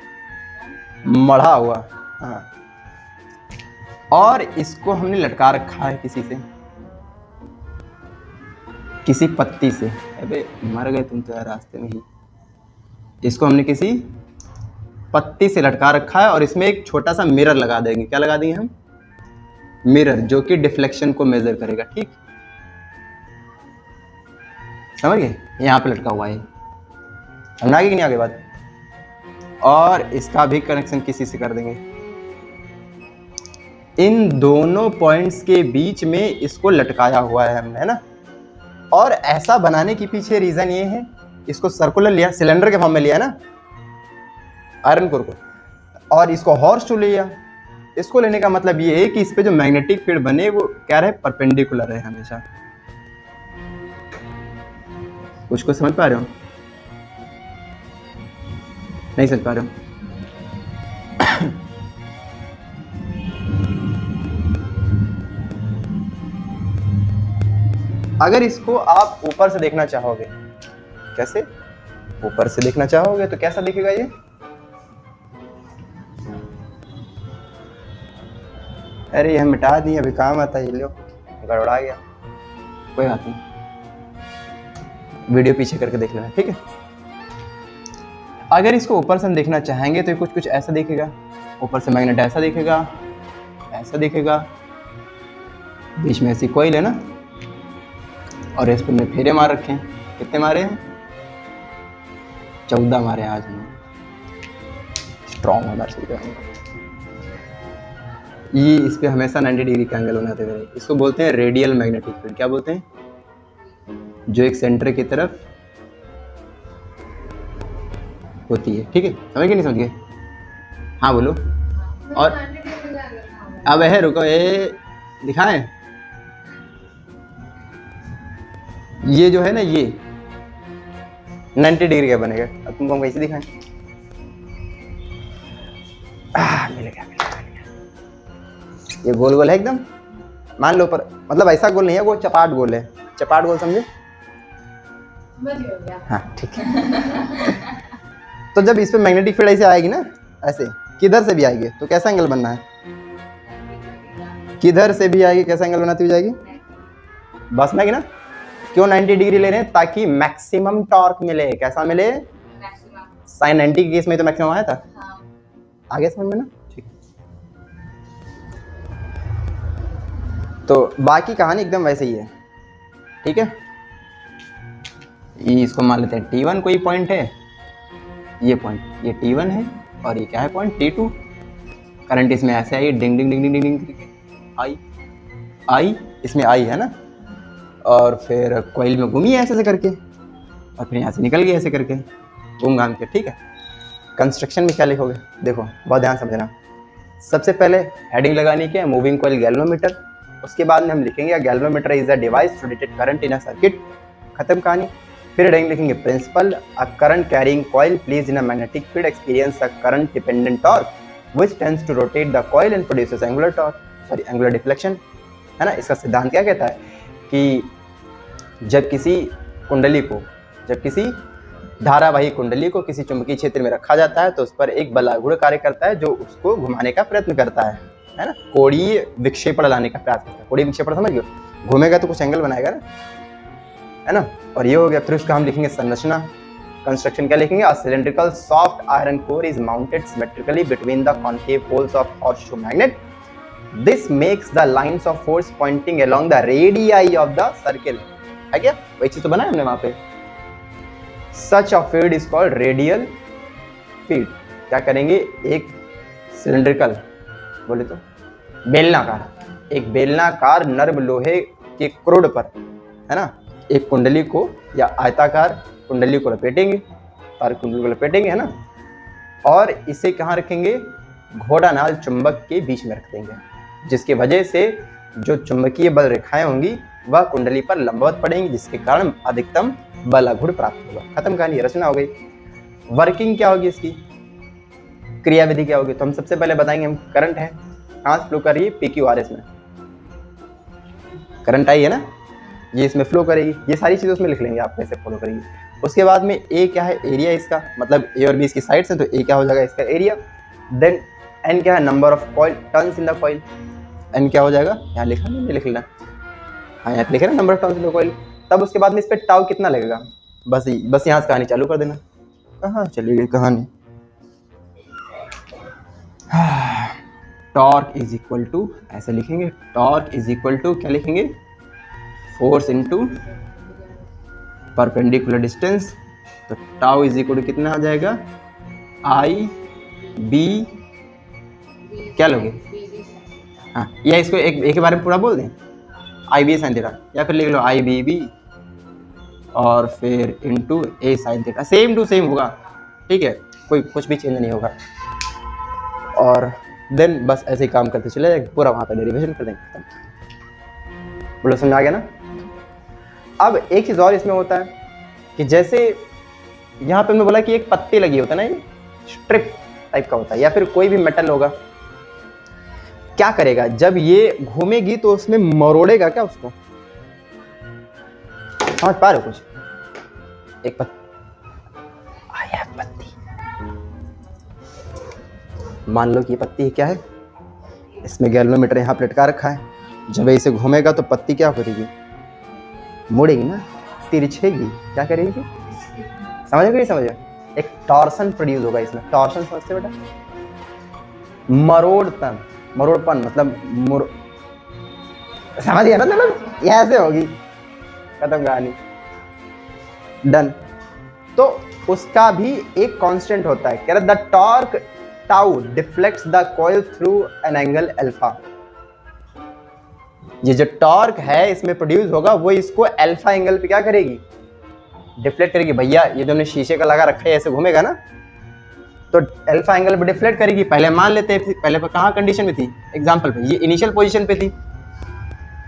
Speaker 1: मढ़ा हुआ। हाँ, और इसको हमने लटका रखा है किसी से, किसी पत्ती से। अबे मर गए तुम तो यार रास्ते में ही। इसको हमने किसी पत्ती से लटका रखा है और इसमें एक छोटा सा मिरर लगा देंगे। क्या लगा देंगे हम? मिरर, जो कि डिफ्लेक्शन को मेजर करेगा। ठीक, समझ गए? यहाँ पे लटका हुआ है। समझ आगे कि नहीं आगे बात? और इसका भी कनेक्शन किसी से कर देंगे। इन दोनों पॉइंट्स के बीच में इसको लटकाया हुआ है हमने, है ना। और ऐसा बनाने के पीछे रीजन ये है, इसको सर्कुलर लिया, सिलेंडर के फॉर्म में लिया है ना आयरन कोर को, और इसको हॉर्स टू लिया। इसको लेने का मतलब ये है कि इस पे जो मैग्नेटिक फील्ड बने वो क्या रहे, परपेंडिकुलर रहे हमेशा। कुछ को समझ पा रहे हो, नहीं समझ पा रहे हो? अगर इसको आप ऊपर से देखना चाहोगे, कैसे ऊपर से देखना चाहोगे तो कैसा दिखेगा ये? अरे यह मिटा दी, अभी काम आता है, ये लो गड़बड़ा गया, कोई बात नहीं, वीडियो पीछे करके देख लेना, ठीक है। अगर इसको ऊपर से हम देखना चाहेंगे तो कुछ कुछ ऐसा दिखेगा, ऊपर से मैग्नेट ऐसा दिखेगा, ऐसा दिखेगा, बीच में ऐसी कोइल है ना, और इस पर में फेरे मार रखे हैं। कितने मारे हैं? 14 मारे हैं आज हमने। स्ट्रॉन्ग होना चाहिए ये, इस पे हमेशा 90 डिग्री का एंगल होना चाहिए। इसको बोलते हैं रेडियल मैग्नेटिक फील्ड। क्या बोलते हैं? जो एक सेंटर की तरफ होती है, ठीक है। समझ गए नहीं समझ गए? हाँ बोलो। और अब है, रुको, ये दिखाएं, ये जो है ना ये 90 डिग्री का बनेगा। अब तुमको हम कैसे दिखाएं? मिल गया। ये गोल गोल है एकदम, मान लो, पर मतलब ऐसा गोल नहीं है, वो चपाट गोल है। चपाट गोल समझे? हाँ ठीक है। तो जब इस पे मैग्नेटिक फील्ड ऐसे आएगी ना, ऐसे किधर से भी आएगी तो कैसा एंगल बनना है? किधर से भी आएगी कैसा एंगल बनाती हुई जाएगी? बस में ना। क्यों 90 डिग्री ले रहे हैं? ताकि मैक्सिमम टॉर्क मिले। कैसा मिले? साइन 90 के केस में तो मैक्सिमम आया था। आगे समझ में ना? ठीक। तो बाकी कहानी एकदम वैसे ही है, ठीक है। इसको मान लेते हैं T1 कोई पॉइंट है, ये पॉइंट, ये T1 है, और ये क्या है पॉइंट T2। करंट इसमें ऐसे आई, डिंग डिंग डिंग डिंग डिंग आई, इसमें आई है ना, और फिर कॉइल में घूमी ऐसे से करके, और फिर यहाँ से निकल गई ऐसे करके घूम घाम के, ठीक है। कंस्ट्रक्शन में क्या लिखोगे? देखो बहुत ध्यान समझना। सबसे पहले हेडिंग लगानी क्या है? Moving coil galvanometer. उसके बाद में हम लिखेंगे galvanometer is a device to detect current in a circuit. खत्म कहानी। फिर हेडिंग लिखेंगे principle, a current carrying coil placed in a magnetic field experience a current dependent torque which tends to rotate the coil and produces angular torque, sorry angular deflection, है ना। इसका सिद्धांत क्या कहता है कि जब किसी धारावाही कुंडली को किसी चुंबकीय क्षेत्र में रखा जाता है तो उस पर एक बलागुण कार्य करता है जो उसको घुमाने का प्रयत्न करता है ना, कोणीय विक्षेपण लाने का प्रयास करता है। कोणीय विक्षेपण समझ गए? घूमेगा तो कुछ एंगल बनाएगा ना, है ना। और ये हो गया। फिर उसका हम लिखेंगे संरचना, कंस्ट्रक्शन क्या लिखेंगे? A cylindrical soft iron core is mounted symmetrically between the concave poles of horseshoe magnet. This makes the lines of force pointing along the radii of the circle. है क्या? वही चीज तो बनाया हमने वहां पे. Such a field is called radial field. क्या करेंगे? एक सिलिंड्रिकल, बोले तो बेलनाकार, एक बेलनाकार नर्म लोहे के क्रोड पर, है ना, एक कुंडली को या आयताकार कुंडली को लपेटेंगे, तार कुंडली को लपेटेंगे, है ना, और इसे कहाँ रखेंगे? घोड़ानाल चुंबक के बीच में रख देंगे, जिसकी वजह से जो चुंबकीय बल रेखाएं होंगी वह कुंडली पर लंबवत पड़ेंगी, जिसके कारण अधिकतम बलाघूर्ण प्राप्त होगा. खत्म कहानी, रचना हो गई. वर्किंग क्या होगी इसकी? क्रियाविधि क्या होगी? तो हम सबसे पहले बताएंगे, हम करंट है, कहाँ से फ्लो कर रही है? PQRS में करंट आई है ना, ये इसमें फ्लो करेगी. ये सारी चीजें उसमें लिख लेंगे, आप कैसे फॉलो करेंगे. उसके बाद में ए क्या है? एरिया इसका, मतलब ए और बी इसकी साइड्स हैं, तो ए क्या हो जाएगा? इसका एरिया. देन एन क्या है? Number of coil turns in the coil. N क्या हो जाएगा? यहाँ लिखा नहीं लिख लेना, हाँ यहाँ लिखे ना, number of turns in the coil. तब उसके बाद में इस पर टाउ कितना लगेगा? बस यहाँ से कहानी चालू कर देना. कहाँ चली गई कहानी? टॉर्क इज इक्वल टू, ऐसे लिखेंगे, टॉर्क इज इक्वल टू क्या लिखेंगे? Force into perpendicular distance. तो टाउ इज इक्वल टू कितना आ जाएगा? आई बी, क्या लोगे? हाँ, या इसको एक के बारे में पूरा बोल दें, आई बी साइन थीटा, या फिर लिख लो आई बी बी और फिर into A sine theta, same to same होगा, ठीक है, कोई कुछ भी चेंज नहीं होगा। और देन बस ऐसे ही काम करते चले जाएंगे, पूरा वहाँ पे डेरिवेशन कर देंगे, खत्म। बोलो समझ आ गया ना। अब एक चीज़ और इसमें होता है कि जैसे यहाँ पे हमने बोला कि एक पत्ती लगी होता है ना, ये स्ट्रिप टाइप का होता है, या फिर कोई भी मेटल होगा, क्या करेगा जब ये घूमेगी तो उसमें मरोड़ेगा क्या उसको, समझ पा रहे हो कुछ? एक पत्ती, मान लो कि ये पत्ती क्या है, इसमें गैल्वेनोमीटर यहाँ पे लटका रखा है, जब इसे घूमेगा तो पत्ती क्या करेगी, मुड़ेगी ना, तिरछेगी, क्या करेगी, समझो कि नहीं समझो? एक टॉर्सन प्रोड्यूस होगा इसमें, टॉर्सन समझते बेटा, मरोड़पन मतलब समझ गया ना, मतलब ऐसे होगी, खत्म कहानी, डन। तो उसका भी एक कांस्टेंट होता है, कह रहा the torque tau deflects the coil through an angle alpha. ये जो टॉर्क है इसमें प्रोड्यूस होगा वो इसको अल्फा एंगल पे क्या करेगी, डिफ्लेक्ट करेगी। भैया ये जो शीशे का लगा रखा है ऐसे घूमेगा ना तो अल्फा एंगल पे डिफ्लेक्ट करेगी। पहले मान लेते हैं, पहले पर कहाँ कंडीशन में थी, एग्जांपल पे, ये इनिशियल पोजीशन पे थी,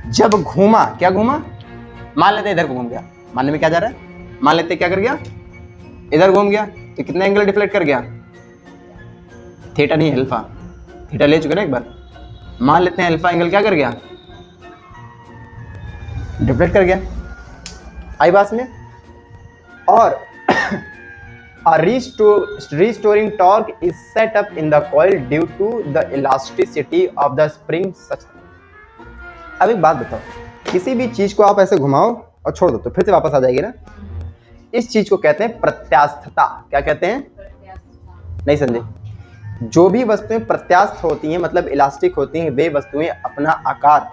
Speaker 1: जब घूमा, क्या घूमा, मान लेते इधर को घूम गया, मानने में क्या जा रहा है, मान लेते क्या कर गया, इधर घूम गया तो कितना एंगल डिफ्लेक्ट कर गया, थीटा नहीं अल्फा, थीटा ले चुके ना एक बार, मान लेते हैं अल्फा एंगल क्या कर गया, डिफ्लेक्ट कर गया, आई बात में। और a restoring torque is set up in the coil due to the elasticity of the spring such। अब एक बात बताओ, किसी भी चीज को आप ऐसे घुमाओ और छोड़ दो तो फिर से वापस आ जाएगी ना, इस चीज को कहते हैं प्रत्यास्थता। क्या कहते हैं, नहीं समझे? जो भी वस्तुएं प्रत्यास्थ होती हैं मतलब इलास्टिक होती हैं, वे वस्तुएं अपना आकार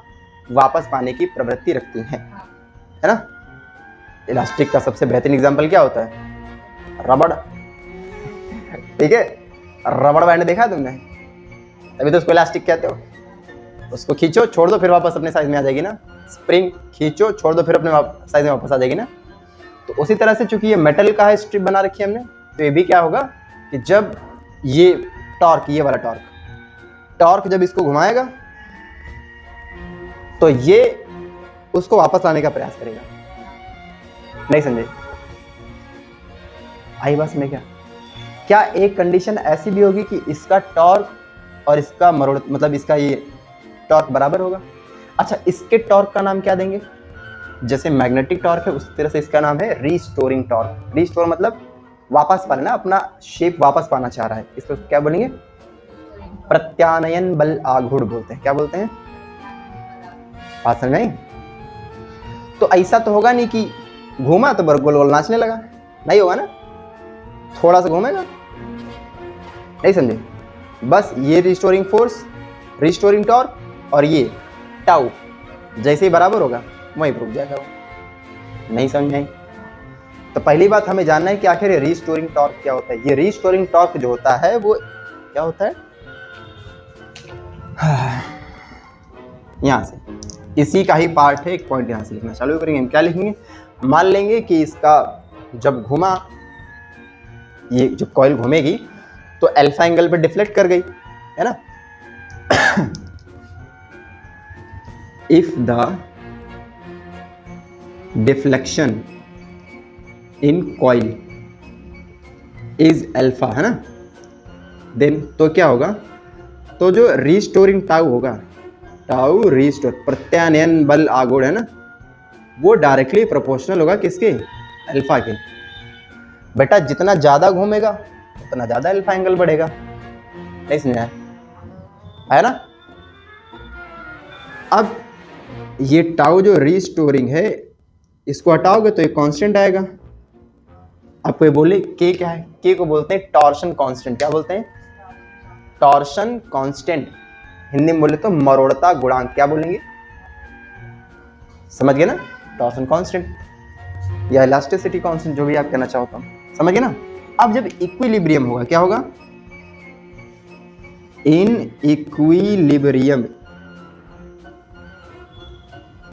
Speaker 1: वापस पाने की प्रवृत्ति रखती हैं, है ना। इलास्टिक का सबसे बेहतरीन एग्जांपल क्या होता है, रबड़, ठीक है, रबड़ बैंड देखा है तुमने, तभी तो उसको इलास्टिक कहते हो। उसको खींचो छोड़ दो फिर वापस अपने साइज में आ जाएगी ना, स्प्रिंग खींचो छोड़ दो फिर अपने साइज में वापस आ जाएगी ना। तो उसी तरह से चूंकि ये मेटल का है, स्ट्रिप बना रखी है हमने, तो ये भी क्या होगा कि जब ये टॉर्क, ये वाला टॉर्क जब इसको घुमाएगा तो ये उसको वापस लाने का प्रयास करेगा। नहीं समझे? आई बात में क्या एक कंडीशन ऐसी भी होगी कि इसका टॉर्क और इसका मरोड़ मतलब इसका ये टॉर्क बराबर होगा। अच्छा, इसके टॉर्क का नाम क्या देंगे, जैसे मैग्नेटिक टॉर्क है उस तरह से इसका नाम है रीस्टोरिंग टॉर्क। रीस्टोर मतलब वापस पाना ना, अपना शेप वापस पाना चाह रहा है, इसको क्या बोलेंगे, प्रत्यानयन बल आघूर्ण बोलते हैं। क्या बोलते हैं, बात समझ आई? तो ऐसा तो होगा नहीं कि घूमा तो गोल गोल नाचने लगा, नहीं होगा ना, थोड़ा सा घूमेगा, नहीं समझे? बस ये रिस्टोरिंग फोर्स, रिस्टोरिंग टॉर्क और ये टाउ जैसे ही बराबर होगा वहीं रुक जाएगा वो। नहीं समझ आई? तो पहली बात हमें जानना है कि आखिर ये रिस्टोरिंग टॉर्क क्या होता है। ये रिस्टोरिंग टॉर्क जो होता है वो क्या होता है, यहां से इसी का ही पार्ट है, एक पॉइंट यहां से लिखना चालू करेंगे। हम क्या लिखेंगे, मान लेंगे कि इसका जब घुमा, ये जब कॉइल घूमेगी तो अल्फा एंगल पे डिफ्लेक्ट कर गई, है ना। If the deflection in coil is alpha, है ना, देन तो क्या होगा, तो जो रिस्टोरिंग टाउ होगा, टाउ रिस्टोर प्रत्यानयन बल आघूर्ण है ना, वो डायरेक्टली प्रोपोर्शनल होगा किसके, अल्फा के। बेटा जितना ज्यादा घूमेगा उतना ज्यादा अल्फा एंगल बढ़ेगा, नहीं समझा है ना। अब ये टाउ जो रिस्टोरिंग है इसको हटाओगे तो ये कांस्टेंट आएगा। अब कोई बोले के क्या है, के को बोलते हैं टॉर्शन कांस्टेंट। क्या बोलते हैं, टॉर्शन कांस्टेंट, हिंदी में बोले तो मरोड़ता गुणांक। क्या बोलेंगे, समझ गए ना, टॉर्शन कांस्टेंट या इलास्टिसिटी कांस्टेंट, जो भी आप कहना चाहो तो, समझ गए ना। अब जब इक्विलिब्रियम होगा, क्या होगा, इन इक्विलिब्रियम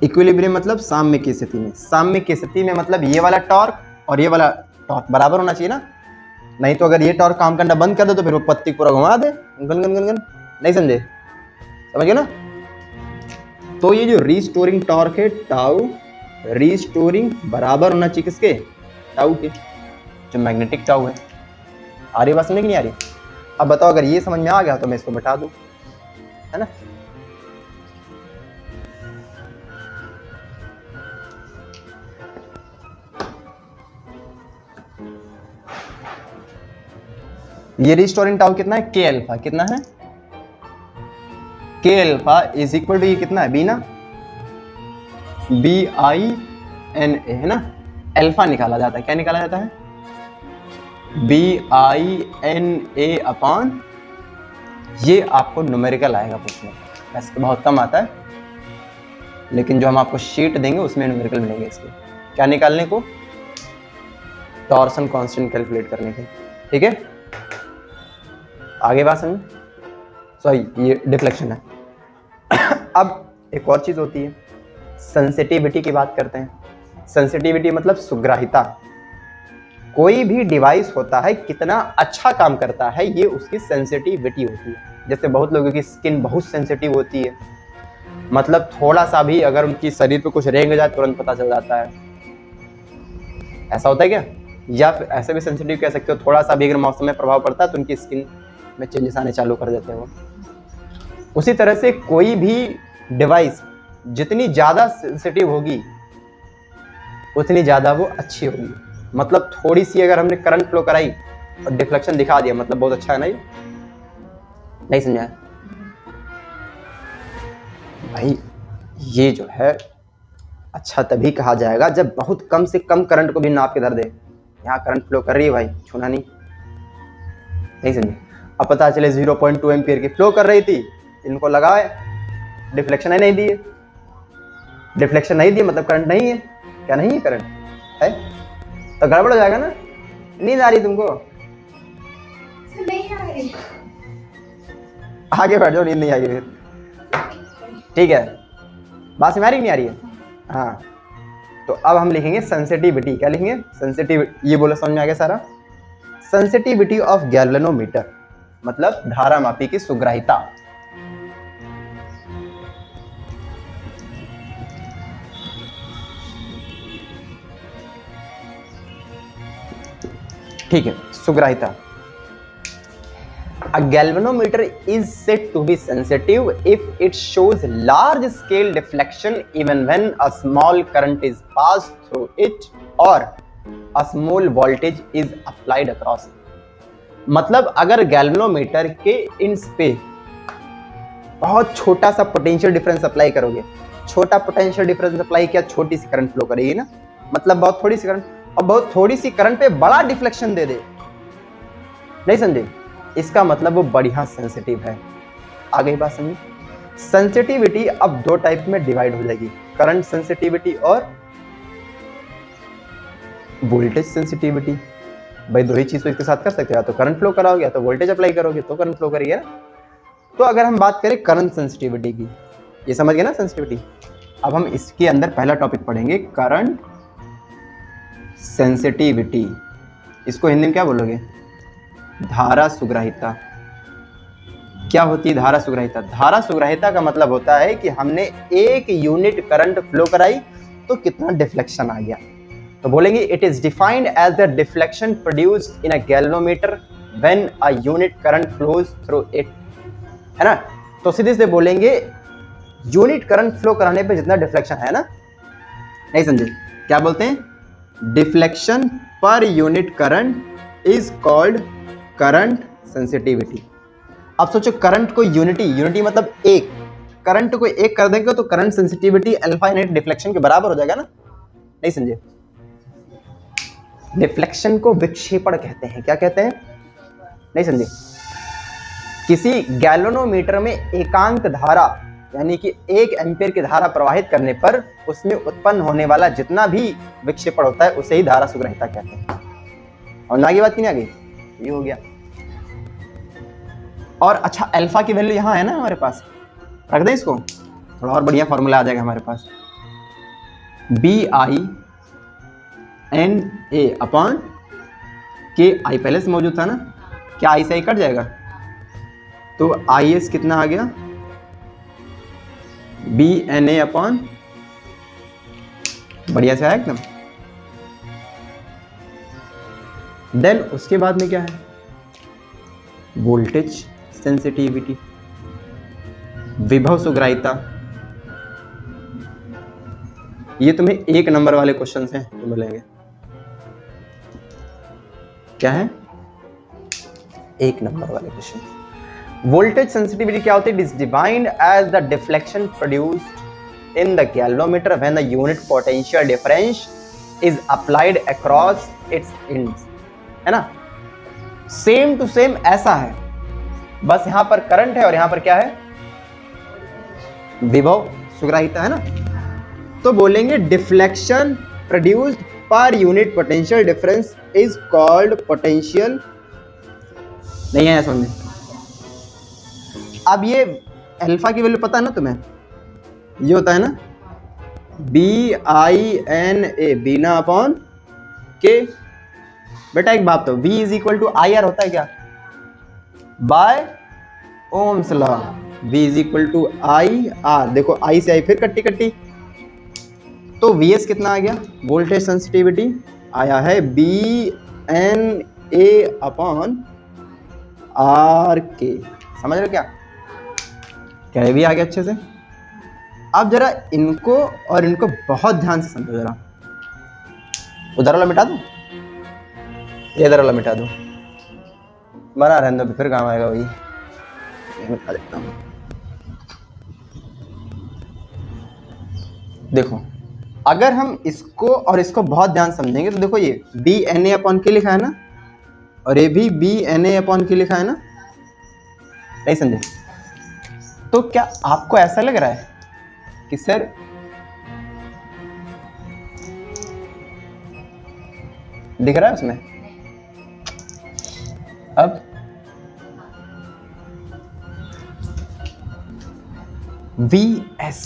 Speaker 1: इक्विलिब्रियम मतलब साम्य की स्थिति में, साम्य की स्थिति में मतलब ये वाला टॉर्क और ये वाला टॉर्क बराबर होना चाहिए ना, नहीं तो अगर ये टॉर्क काम करना बंद कर दे तो फिर वो पत्ती पूरा घुमा दे, गन गन गन गन, नहीं समझे, समझ गए ना। तो ये जो रीस्टोरिंग टॉर्क है टाउ, रीस्टोरिंग बराबर होना चाहिए किसके, टाउ के, जो मैग्नेटिक टाउ है। आ रही बात समझ कि नहीं आ रही? अब बताओ अगर ये समझ में आ गया तो मैं इसको मिटा दूं, है ना। ये रीस्टोरिंग टाउ कितना है, के अल्फा, कितना है, के अल्फा इज इक्वल टू ये कितना है, बी ना, बी आई एन ए, है ना। अल्फा निकाला जाता है, क्या निकाला जाता है, B I N A upon, ये आपको न्यूमेरिकल आएगा पूछने, वैसे बहुत कम आता है, लेकिन जो हम आपको शीट देंगे उसमें न्यूमेरिकल मिलेंगे इसके, क्या निकालने को, टॉर्सन कांस्टेंट कैलकुलेट करने के, ठीक है। आगे बात समझ, सॉरी ये डिफ्लेक्शन है। अब एक और चीज होती है, सेंसिटिविटी की बात करते हैं। सेंसिटिविटी मतलब सुग्राहिता। कोई भी डिवाइस होता है कितना अच्छा काम करता है ये उसकी सेंसिटिविटी होती है। जैसे बहुत लोगों की स्किन बहुत सेंसिटिव होती है, मतलब थोड़ा सा भी अगर उनकी शरीर पे कुछ रेंग जाए तुरंत पता चल जाता है, ऐसा होता है क्या, या फिर ऐसे भी सेंसिटिव कह सकते हो, थोड़ा सा भी अगर मौसम में प्रभाव पड़ता है तो उनकी स्किन में चेंजेस आने चालू कर देते हैं वो। उसी तरह से कोई भी डिवाइस जितनी ज़्यादा सेंसिटिव होगी उतनी ज़्यादा वो अच्छी होगी। मतलब थोड़ी सी अगर हमने करंट फ्लो कराई और डिफ्लेक्शन दिखा दिया मतलब बहुत अच्छा है ना, ये नहीं समझा भाई। ये जो है अच्छा तभी कहा जाएगा जब बहुत कम से कम करंट को भी नाप के धर दे, यहाँ करंट फ्लो कर रही है भाई, छूना नहीं समझे। अब पता चले 0.2 एम्पियर की फ्लो कर रही थी, इनको लगाए डिफ्लेक्शन है नहीं दिए, डिफ्लेक्शन नहीं दिए मतलब करंट नहीं है, क्या नहीं है, करंट है तो गड़बड़ हो जाएगा ना। नींद आ रही तुमको,
Speaker 3: नहीं आ रही,
Speaker 1: आगे बैठ जाओ, नींद नहीं आएगी फिर, ठीक है। बात समझ आ रही नहीं आ रही है, हाँ। तो अब हम लिखेंगे सेंसिटिविटी, क्या लिखेंगे, सेंसिटिविटी, ये बोलो समझ में आ गया सारा। सेंसिटिविटी ऑफ गैल्वेनोमीटर मतलब धारामापी की सुग्राहिता। ठीक है, सुग्राहिता। A galvanometer is said to be sensitive if it shows large scale deflection even when a small current is passed through it or a small voltage is applied across it. मतलब अगर galvanometer के inch पे बहुत छोटा सा potential difference apply करोगे, छोटा potential difference apply किया, छोटी सी करंट फ्लो करेगी ना, मतलब बहुत थोड़ी सी करंट, और बहुत थोड़ी सी करंट पे बड़ा डिफ्लेक्शन दे दे, नहीं समझे, इसका मतलब वो बढ़िया सेंसिटिव है। आगे बात समझिए। सेंसिटिविटी अब दो टाइप में डिवाइड हो जाएगी, करंट सेंसिटिविटी और वोल्टेज सेंसिटिविटी। भाई दो ही चीज तो इसके साथ कर सकते हो, या तो करंट फ्लो कराओगे या तो वोल्टेज अप्लाई करोगे तो करंट फ्लो करेगी ना। तो अगर हम बात करें करंट सेंसिटिविटी की, ये समझ गए ना सेंसिटिविटी। अब हम इसके अंदर पहला टॉपिक पढ़ेंगे करंट सेंसिटिविटी। इसको हिंदी में क्या बोलोगे, धारा सुग्राहिता। क्या होती है धारा सुग्राहिता? धारा सुग्राहिता का मतलब होता है कि हमने एक यूनिट करंट फ्लो कराई तो कितना डिफ्लेक्शन आ गया। तो बोलेंगे it is defined as the deflection produced in a galvanometer when a unit current flows through it, है ना। तो सीधे से बोलेंगे यूनिट करंट फ्लो कराने पे जितना डिफ्लेक्शन है ना, नहीं समझे, क्या बोलते हैं, deflection per unit current is called current sensitivity. अब सोचो करंट को यूनिटी मतलब एक, करंट को एक कर देंगे तो current sensitivity alpha unit deflection के बराबर हो जाएगा ना, नहीं समझे। डिफ्लेक्शन को विक्षेपण कहते हैं, क्या कहते हैं, नहीं समझे। किसी गैल्वेनोमीटर में एकांक धारा यानी कि 1 एम्पीयर की धारा प्रवाहित करने पर उसमें उत्पन्न होने वाला जितना भी विक्षेपण होता है उसे ही धारा सुग्राहिता कहते हैं। और आगे बात नहीं आ गई, ये हो गया। और अच्छा अल्फा की वैल्यू यहाँ है ना हमारे पास, रख दें इसको, थोड़ा और बढ़िया फॉर्मूला आ जाएगा हमारे पास। BINA अपॉन के, आई पहले से मौजूद था ना, क्या आई से आई कट जाएगा, तो IS कितना आ गया, BNA अपॉन, बढ़िया से आया एकदम। देन उसके बाद में क्या है, वोल्टेज सेंसिटिविटी, विभव सुग्राहिता। ये तुम्हें 1 नंबर वाले क्वेश्चन से तो मिलेंगे। क्या है, 1 नंबर वाले क्वेश्चन। वोल्टेज सेंसिटिविटी क्या होती है, it is defined as the deflection produced in the galvanometer when the unit potential difference is applied across its ends, है ना। सेम टू सेम ऐसा है, बस यहां पर करंट है और यहां पर क्या है, विभव सुग्राहिता, है ना। तो बोलेंगे deflection produced per unit potential difference is called potential, नहीं है समझ। अब ये अल्फा की वैल्यू पता है ना तुम्हें, ये होता है ना BINA, बीना अपॉन के। बेटा एक बात तो V is equal to IR होता है क्या, by Ohm's law, V is equal to IR। देखो I से I फिर कट्टी कट्टी, तो VS कितना आ गया, वोल्टेज सेंसिटिविटी आया है BNA अपॉन RK। समझ रहे हो क्या, क्या भी आ गया अच्छे से। अब जरा इनको और इनको बहुत ध्यान से समझो जरा। उधर वाला मिटा दो, इधर वाला मिटा दो, बना रहने दो, फिर काम आएगा वही। मिटा देता हूं। देखो अगर हम इसको और इसको बहुत ध्यान समझेंगे तो देखो ये BNA अपॉन के लिखा है ना, और ये भी BNA अपॉन के लिखा है ना, नहीं समझे। तो क्या आपको ऐसा लग रहा है कि सर दिख रहा है उसमें, अब VS,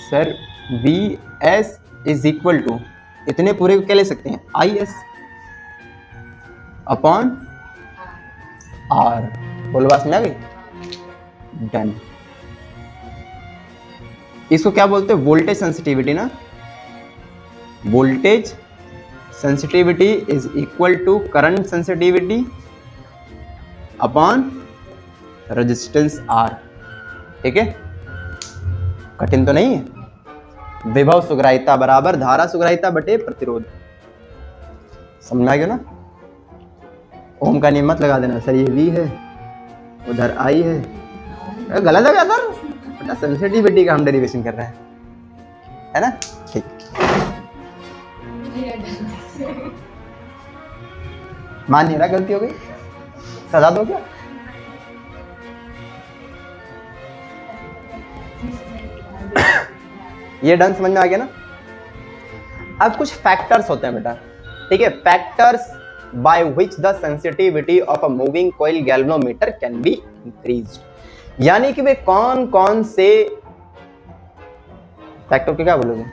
Speaker 1: sir VS is equal to, इतने पूरे को क्या ले सकते हैं, IS अपॉन R। बोलो बात समझ आ गई, डन। इसको क्या बोलते हैं, वोल्टेज सेंसिटिविटी ना। Voltage sensitivity is equal to current sensitivity upon resistance R। ठीक है, कठिन तो नहीं है। विभव सुग्राहिता बराबर धारा सुग्राहिता बटे प्रतिरोध, समझ आ गया ना। ओम का नियम मत लगा देना सर, ये V है उधर I है, गलत हो गया सर, बेटा सेंसिटिविटी का हम डेरिवेशन कर रहे हैं, है ना। ठीक, मान नहीं रहा, गलती हो गई, सजा दो क्या। ये डन, समझ में आ गया ना। अब कुछ फैक्टर्स होते हैं बेटा, ठीक है, factors by which the sensitivity of a moving coil galvanometer can be increased. यानी कि वे कौन कौन से फैक्टर के क्या बोलोगे,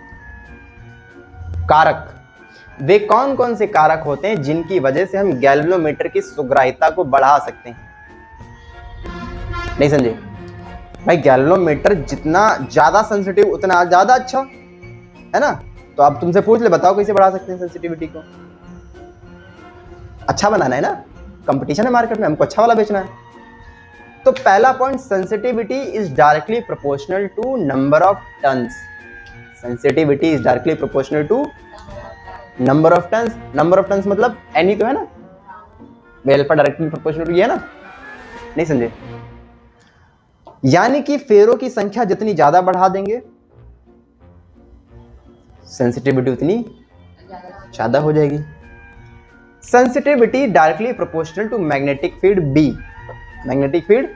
Speaker 1: कारक, वे कौन कौन से कारक होते हैं जिनकी वजह से हम गैल्वेनोमीटर की सुग्राहिता को बढ़ा सकते हैं। नहीं समझे भाई, गैल्वेनोमीटर जितना ज्यादा सेंसिटिव उतना ज्यादा अच्छा, है ना। तो आप तुमसे पूछ ले, बताओ कैसे बढ़ा सकते हैं सेंसिटिविटी को। अच्छा बनाना है ना, कंपटीशन है मार्केट में, हमको अच्छा वाला बेचना है। तो पहला point, sensitivity is directly proportional to number of turns. Sensitivity is directly proportional to number of turns. Number of turns मतलब एनी तो है ना, अल्फा डायरेक्टली प्रोपोर्शनल टू ये है ना, नहीं समझे। यानी कि फेरों की संख्या जितनी ज्यादा बढ़ा देंगे सेंसिटिविटी उतनी ज्यादा हो जाएगी। Sensitivity directly proportional to magnetic field B। Magnetic field,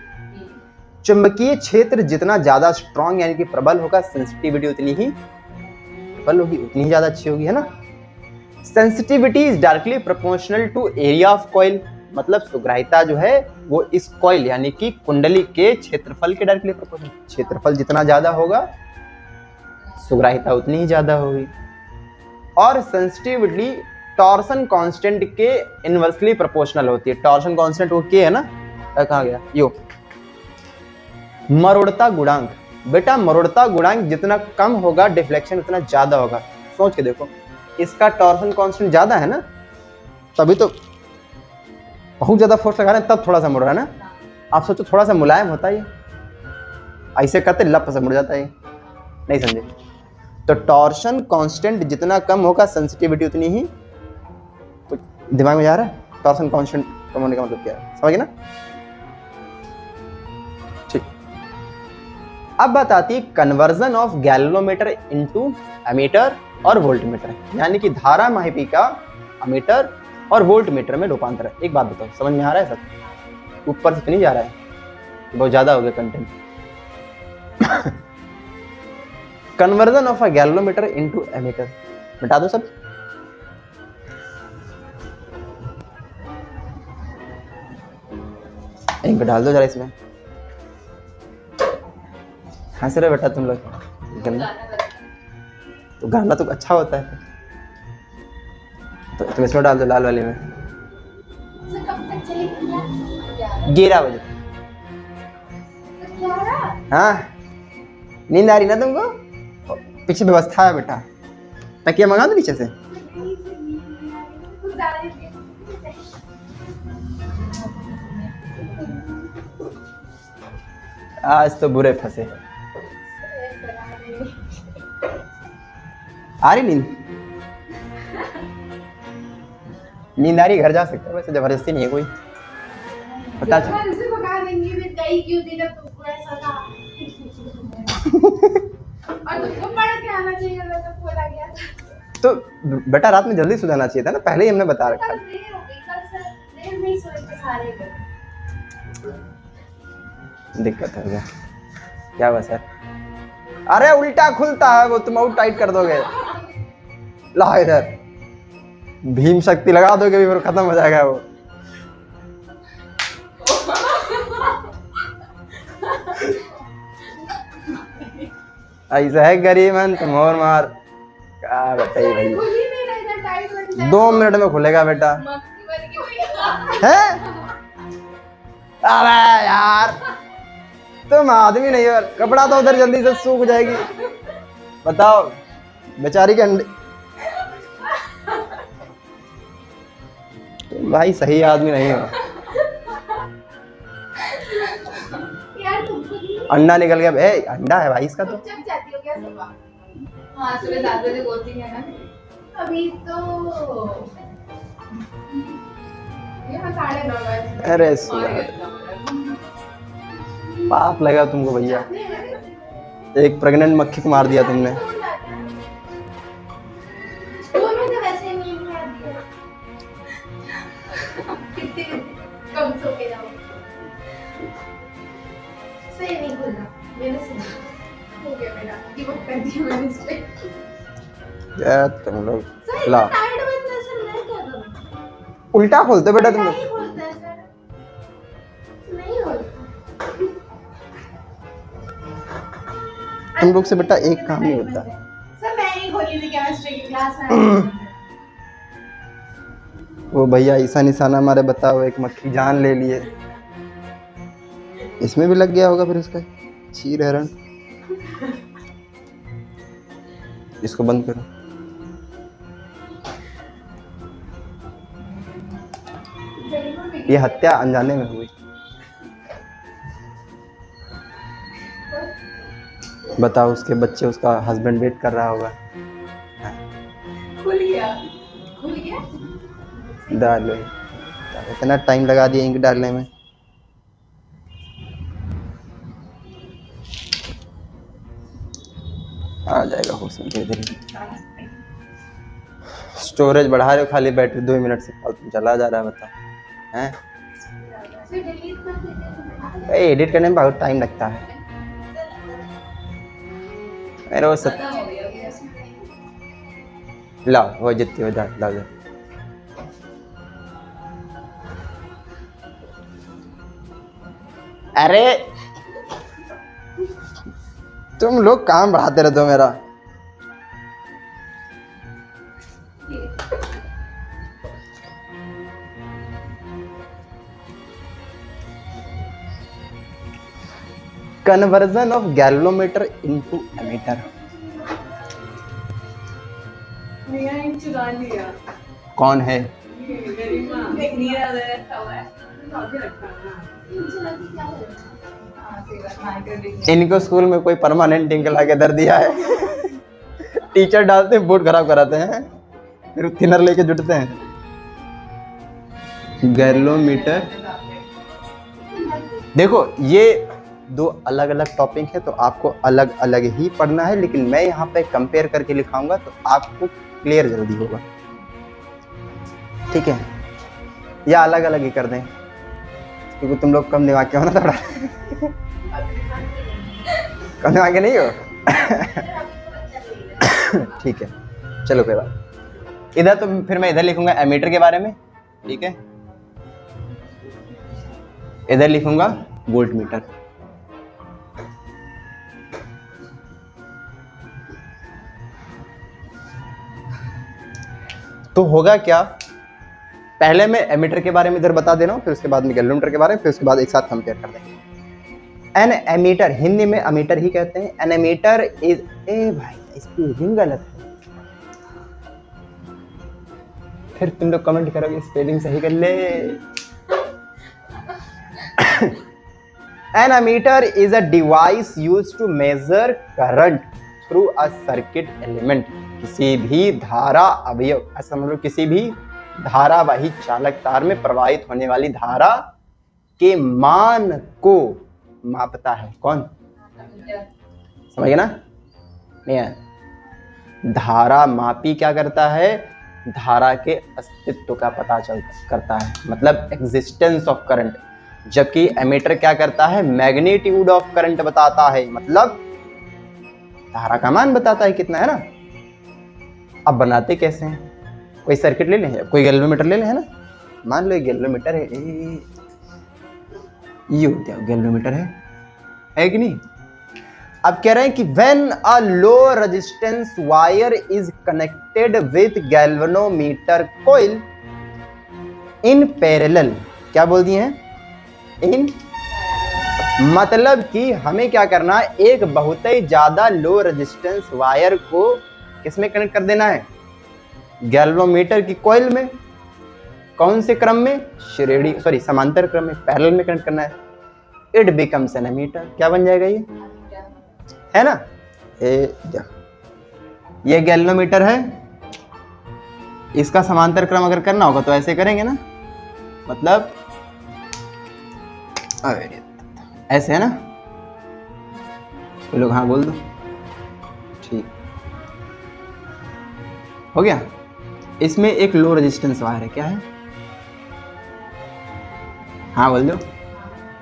Speaker 1: चुंबकीय क्षेत्र जितना ज्यादा स्ट्रॉन्ग यानी कि प्रबल होगा, सेंसिटिविटी उतनी ही प्रबल होगी, उतनी ही ज्यादा अच्छी होगी, है ना। Sensitivity is directly proportional to area of coil, मतलब सुग्राहिता जो है वो इस कॉइल यानी कि कुंडली के क्षेत्रफल के डायरेक्टली प्रोपोर्शनल। क्षेत्रफल जितना ज्यादा होगा सुग्राहिता उतनी ही ज्यादा होगी। और सेंसिटिविटी टॉर्सन कांस्टेंट के इनवर्सली प्रोपोर्शनल होती है। टॉर्सन कांस्टेंट वो के है ना, कहाँ गया यो, मरोड़ता गुणांक। बेटा मरोड़ता गुणांक जितना कम होगा डिफ्लेक्शन उतना ज्यादा होगा। सोच के देखो, इसका टॉर्सन कांस्टेंट ज्यादा है ना, तभी तो बहुत ज्यादा फोर्स लगा रहे हैं, तब थोड़ा सा मुड़ रहा है ना। आप सोचो थोड़ा सा मुलायम होता है, ऐसे करते लप से मुड़ जाता है। नहीं समझे? तो टॉर्शन कांस्टेंट जितना कम होगा सेंसिटिविटी उतनी ही। कुछ दिमाग में जा रहा है? टॉर्शन कांस्टेंट कम होने का मतलब क्या है, समझ गए ना? ठीक। अब बात आती है conversion of galvanometer into ammeter और वोल्टमीटर, यानी कि धारा मापी का एमीटर और वोल्टमीटर में रूपांतर है। एक बात बताओ, समझ में आ रहा है सब? ऊपर से तो नहीं जा रहा है, बहुत ज्यादा हो गया content. Conversion of a galvanometer into ammeter, बता दो सब। इंक डाल दो जरा इसमें। हंस रहे बेटा तुम लोग? तो गाना तो अच्छा होता है, तो तुम इसमें डाल दो लाल वाले में। 11 बजे। हाँ नींद आ रही ना तुमको? पीछे व्यवस्था है बेटा, तकिया मंगा दो पीछे से। आज तो बुरे फंसे। आ रही नींद? नींद आ रही, घर जा सकते हो वैसे, जबरदस्ती नहीं है कोई। पता चल
Speaker 3: और तुमको पढ़ के आना चाहिए था, तो बोला गया था।
Speaker 1: तो बेटा रात में जल्दी सो जाना चाहिए था ना, पहले ही हमने बता रखा।
Speaker 3: कल देर हो गई, कल से देर नहीं सोए थे सारे लोग।
Speaker 1: दिक्कत हो गया क्या हुआ सर? अरे उल्टा खुलता है वो, तुम और टाइट कर दोगे। ला इधर, भीम शक्ति लगा दोगे फिर खत्म हो जाएगा वो। ऐसा है गरीबन तुम और मार। क्या बताइए भाई, 2 मिनट में खुलेगा बेटा। है? अरे यार तुम आदमी नहीं हो, कपड़ा तो उधर जल्दी से सूख जाएगी। बताओ बेचारी के अंडे। तुम भाई सही आदमी नहीं हो। अंडा निकल गया। ए अंडा है भाई इसका तो।
Speaker 3: जब जाती हो क्या सुबह?
Speaker 2: हाँ सुबह 7 बजे कोचिंग है ना।
Speaker 3: अभी तो यहाँ 9:30 बजे।
Speaker 1: अरे पाप लगा तुमको भैया, एक प्रेग्नेंट मक्खी को मार दिया तुमने।
Speaker 3: स्कूल में तो वैसे नींद नहीं आती है। कितने कम सो के जाओ। सही नहीं बोला मैंने, सुना हो गया मेरा, गिव अप कर दिया मैंने इस पे।
Speaker 1: क्या तुम लोग
Speaker 3: सही
Speaker 1: ला
Speaker 3: टाइट बंद सर, मैं क्या करूं?
Speaker 1: उल्टा खोलते बेटा तुम लोग।
Speaker 3: नहीं बोलता है सर, नहीं होता।
Speaker 1: तुम लोग से बेटा एक काम नहीं होता।
Speaker 3: सर मैं ही खोली थी केमिस्ट्री की क्लास में।
Speaker 1: वो भैया ईसा निशाना हमारे बताओ, एक मक्खी जान ले लिए। इसमें भी लग गया होगा फिर उसका चीर हरण। इसको बंद करो। ये हत्या अनजाने में हुई। बताओ उसके बच्चे, उसका हस्बैंड वेट कर रहा होगा।
Speaker 3: खुल गया, खुल गया।
Speaker 1: डालो, इतना टाइम लगा दिया इंक डालने में। आ जाएगा होश में धीरे धीरे। स्टोरेज बढ़ा रहे हो, खाली बैटरी 2 मिनट से फालतू चला जा रहा है। बता हैं?
Speaker 3: फिर डिलीट कर देते हैं।
Speaker 1: एडिट करने में बहुत टाइम लगता है। अरे वो सब लाओ, वो जितनी हो जाए लाओ। अरे तुम लोग काम बढ़ाते रहते हो मेरा। Conversion of galvanometer into ammeter.
Speaker 3: निया ही चुरा लिया।
Speaker 1: कौन है?
Speaker 3: ये मेरी माँ। निया रखा हुआ है। आगे रखा है ना।
Speaker 2: मुझे लगी क्या करेगा। हाँ सही बात, मार्कर दिख
Speaker 1: इनको स्कूल में कोई परमानेंट इंक ला के दर दिया है। टीचर डालते हैं, बोर्ड खराब कराते हैं, फिर थिनर लेके जुटते हैं। गैल्वेनोमीटर, देखो ये दो अलग अलग टॉपिक है तो आपको अलग अलग ही पढ़ना है, लेकिन मैं यहाँ पे कंपेयर करके लिखाऊंगा तो आपको क्लियर जल्दी होगा, ठीक है? या अलग अलग ही कर दें क्योंकि तुम लोग कम दिमाग के हो ना थोड़ा। कम दिमाग के नहीं हो? ठीक है, चलो कोई बात। इधर तो फिर मैं इधर लिखूंगा एमीटर के बारे में, ठीक है? इधर लिखूंगा वोल्ट मीटर। तो होगा क्या, पहले मैं एमीटर के बारे में इधर बता दे रहा हूं, फिर उसके बाद में गैल्वेनोमीटर के बारे में, फिर उसके बाद एक साथ कंपेयर कर देंगे। एन एमीटर, हिंदी में अमीटर ही कहते हैं। एन एमीटर इज, ए भाई इसकी रीडिंग गलत है, फिर तुम लोग कमेंट करोगे स्पेलिंग सही कर ले। An ammeter is a device used to measure current through a circuit element। किसी भी धारा अवयव, ऐसा मतलब किसी भी धारावाही चालक तार में प्रवाहित होने वाली धारा के मान को मापता है। कौन? समझ गए ना? नहीं है? धारा मापी क्या करता है? धारा के अस्तित्व का पता करता है, मतलब एग्जिस्टेंस ऑफ करंट। जबकि एमीटर क्या करता है? मैग्नीट्यूड ऑफ करंट बताता है, मतलब धारा का मान बताता है कितना है ना। अब बनाते कैसे हैं? कोई सर्किट ले लें, कोई गैल्वेनोमीटर ले लें, है ना? मान लो गैल्वेनोमीटर है, ये होता है गैल्वेनोमीटर है कि नहीं? अब कह रहे हैं कि when a low resistance wire is connected with galvanometer coil in parallel, क्या बोल दिए हैं? इन, मतलब कि हमें क्या करना है, एक बहुत ही ज्यादा लो रेजिस्टेंस वायर को किसमें कनेक्ट कर देना है? गैल्वेनोमीटर की कॉइल में। कौन से क्रम में? श्रेणी, सॉरी समांतर क्रम में, पैरेलल में कनेक्ट करना है। It becomes an ammeter. क्या बन जाएगा ये? है ना? ये गैल्वेनोमीटर है, इसका समांतर क्रम अगर करना होगा तो ऐसे करेंगे ना, मतलब ऐसे, है ना? लोग हाँ बोल दो, ठीक हो गया। इसमें एक लो रेजिस्टेंस वायर है, क्या है? हाँ बोल दो,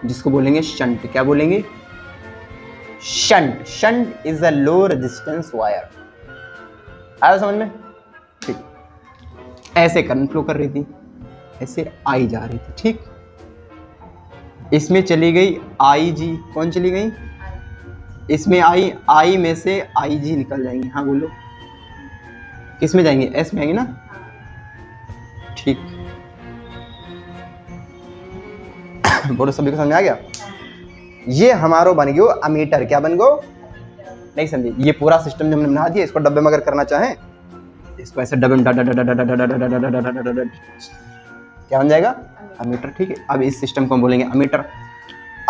Speaker 1: जिसको बोलेंगे शंट। क्या बोलेंगे? Shunt. Shunt is a low resistance wire. आया समझ में? ठीक। ऐसे करंट फ्लो कर रही थी, ऐसे आई जा रही थी, ठीक। इसमें चली गई आई जी। कौन चली गई? इसमें आई में से आई जी निकल जाएंगे। हाँ बोलो, किस में जाएंगे? एस में आएंगे ना, ठीक। बोलो, सभी को समझ आ गया? ये हमारो बन गयो अमीटर। क्या बन गयो? नहीं समझे? ये पूरा सिस्टम जो हमने बना दिया, इसको डब्बे में अगर करना चाहें, इसको ऐसे डब्बे में क्या बन जाएगा? अमीटर, ठीक है। अब इस सिस्टम को हम बोलेंगे अमीटर।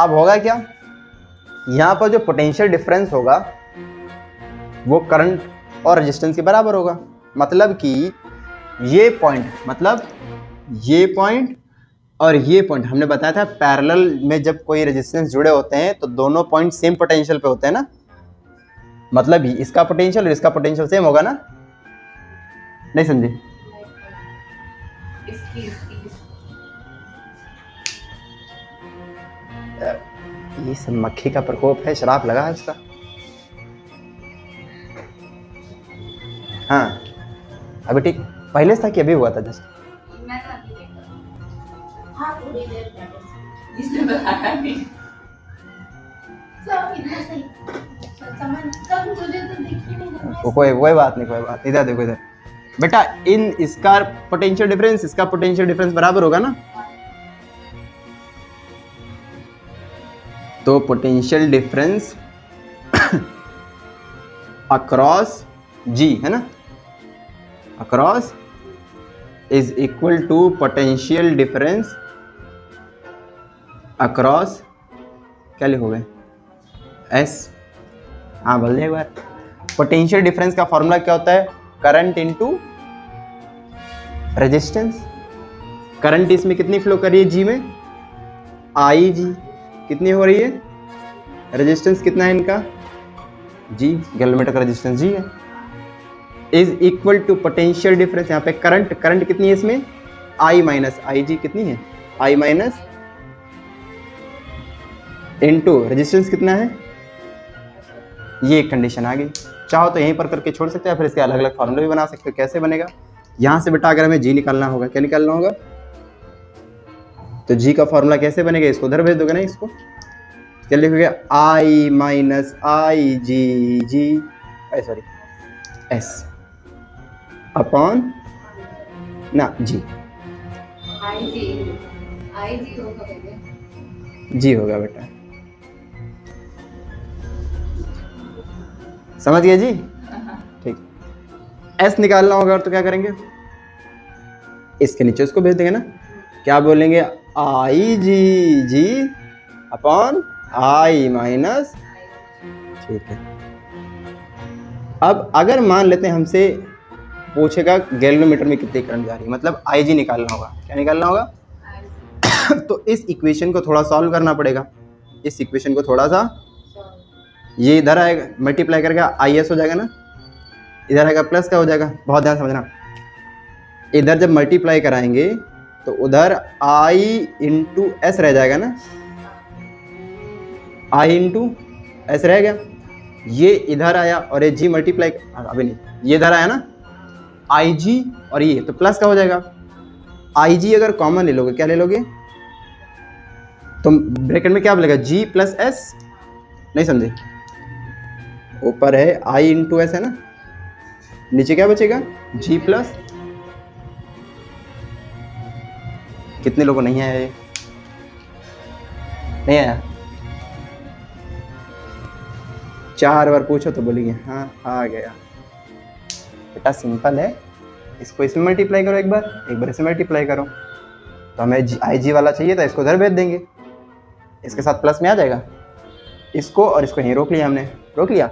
Speaker 1: अब होगा क्या, यहाँ पर जो पोटेंशियल डिफरेंस होगा वो करंट और रेजिस्टेंस के बराबर होगा। मतलब कि ये पॉइंट, मतलब ये पॉइंट और ये पॉइंट, हमने बताया था पैरेलल में जब कोई रेजिस्टेंस जुड़े होते हैं तो दोनों पॉइंट सेम पोटेंशियल पे होते हैं ना, मतलब इसका पोटेंशियल और इसका पोटेंशियल सेम होगा ना। नहीं समझे? ये सब मक्खी का प्रकोप है, श्राप लगा है इसका। हाँ अभी ठीक, पहले से था कि अभी हुआ था? जस्ट
Speaker 2: मैं तो अभी देखा। हाँ थोड़ी देर पहले
Speaker 3: इसने बताया नहीं।
Speaker 2: सब इतना सही समझ, सब मुझे तो दिख ही नहीं रहा।
Speaker 1: कोई बात नहीं, कोई बात नहीं। इधर देखो, इधर बेटा, इन इसका पोटेंशियल डिफरेंस, इसका पोटेंशियल डिफरेंस बराबर होगा ना। तो पोटेंशियल डिफरेंस अक्रॉस जी, है ना, across is equal to potential difference across, क्या लिखोगे, एस। हाँ बोल एक बार। पोटेंशियल डिफरेंस का फॉर्मूला क्या होता है, करंट इनटू रेजिस्टेंस। करंट इसमें कितनी फ्लो कर रही है जी में, आई जी, कितनी हो रही है, रेजिस्टेंस कितना है इनका, जी, गैलोमीटर का रेजिस्टेंस जी है, is equal to potential difference, यहाँ पे करंट, करंट कितनी है इसमें, आई माइनस आई जी, कितनी है, आई माइनस, इनटू रेजिस्टेंस कितना है, ये एक कंडीशन आ गई। चाहो तो यहीं पर करके छोड़ सकते हैं, फिर इसके अलग अलग फार्मूले भी बना सकते हो। कैसे बनेगा, यहाँ से बेटा अगर हमें जी निकालना होगा, क्या निकालना होगा, तो जी का फॉर्मूला कैसे बनेगा, इसको उधर भेज दोगे ना, इसको क्या लिखोगे, आई माइनस आई जी जी, सॉरी एस अपॉन ना जी,
Speaker 3: आई जी होगा बेटे,
Speaker 1: जी होगा बेटा, समझ गए जी, ठीक। एस निकालना होगा तो क्या करेंगे, इसके नीचे उसको भेज देंगे ना, क्या बोलेंगे, आई जी जी अपॉन आई माइनस, ठीक है। अब अगर मान लेते हैं हमसे पूछेगा गैलोमीटर में कितनी करंट जा रही है, मतलब आई जी निकालना होगा, क्या निकालना होगा, तो इस इक्वेशन को थोड़ा सॉल्व करना पड़ेगा। इस इक्वेशन को थोड़ा सा, ये इधर आएगा मल्टीप्लाई करके आई एस हो जाएगा ना, इधर आएगा प्लस का हो जाएगा, बहुत ध्यान समझना, इधर जब मल्टीप्लाई कराएंगे तो उधर आई इंटू एस रह जाएगा ना, आई इंटू एस रह गया, ये इधर आया और ये जी मल्टीप्लाई, अभी नहीं, ये इधर आया ना आई जी, और ये तो प्लस का हो जाएगा। आई जी अगर कॉमन ले लोगे, क्या ले लोगे, तो ब्रैकेट में क्या बोलेगा, जी प्लस एस, नहीं समझे, ऊपर है आई इंटू एस है ना, नीचे क्या बचेगा, जी प्लस, कितने लोगों नहीं आया ये, नहीं आया, 4 बार पूछो तो बोलेंगे हाँ आ गया बेटा, सिंपल है, इसको इसमें मल्टीप्लाई करो, एक बार इसमें मल्टीप्लाई करो, तो हमें आई जी वाला चाहिए था, इसको इधर भेज देंगे, इसके साथ प्लस में आ जाएगा, इसको और इसको यहीं रोक लिया हमने, रोक लिया,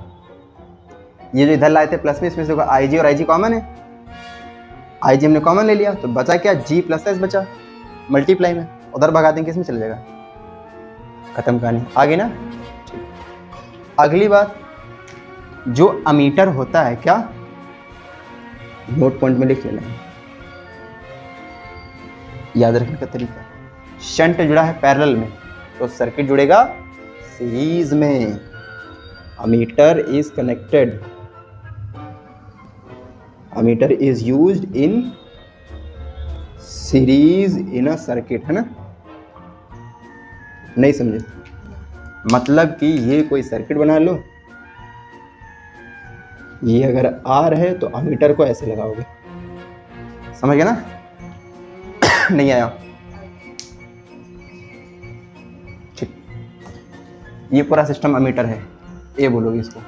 Speaker 1: ये जो इधर लाए थे प्लस में, इसमें से आई जी और आई जी कॉमन है, आई जी हमने कॉमन ले लिया, तो बचा क्या, जी प्लस एस बचा, मल्टीप्लाई में उधर भगा देंगे, इसमें चल जाएगा, खत्म कहानी, आ गई ना। अगली बात, जो अमीटर होता है, क्या, नोट पॉइंट में लिख लेना है, याद रखने का तरीका, शंट जुड़ा है पैरेलल में, तो सर्किट जुड़ेगा सीरीज में, ammeter is connected, ammeter is used in series in a circuit, है ना, नहीं समझे, मतलब कि ये कोई सर्किट बना लो, ये अगर आर है तो अमीटर को ऐसे लगाओगे, समझ गए ना, नहीं आया, ठीक, ये पूरा सिस्टम अमीटर है, ये बोलोगे इसको।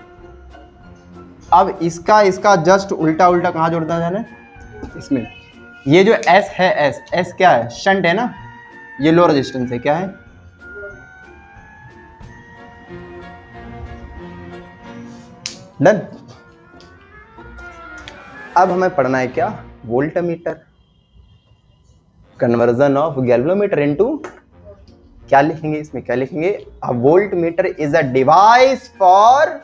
Speaker 1: अब इसका जस्ट उल्टा उल्टा कहाँ जोड़ता है, इसमें, ये जो एस है, एस क्या है, शंट है ना, ये लो रेजिस्टेंस है, क्या है, डन। अब हमें पढ़ना है क्या, voltmeter, conversion of galvanometer into, क्या लिखेंगे इसमें, क्या लिखेंगे, a voltmeter is a device for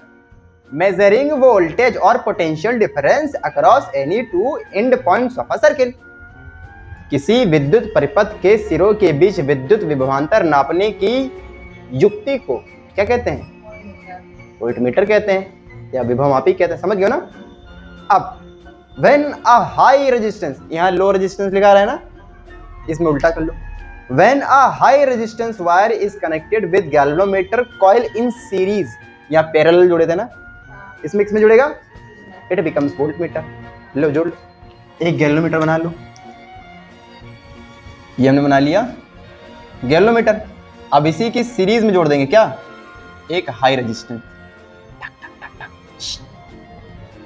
Speaker 1: measuring voltage और potential difference across any two end points of a circle. किसी विद्युत परिपथ के सिरों के बीच विद्युत विभवांतर नापने की युक्ति को क्या कहते हैं, वोल्टमीटर कहते हैं या विभवमापी कहते हैं, समझ गए ना। अब व्हेन अ हाई रेजिस्टेंस, यहाँ लो रेजिस्टेंस लिखा रहा है ना, इसमें उल्टा कर लो, when a high resistance wire is connected with galvanometer coil in series, या पैरेलल जुड़े थे ना, इसमें किसमें जुड़ेगा, इट बिकम्स वोल्टमीटर। लो जोड़, एक गैल्वेनोमीटर बना लो, ये हमने बना लिया गैल्वेनोमीटर। अब इसी की सीरीज में जोड़ देंगे क्या, एक हाई रेजिस्टेंस।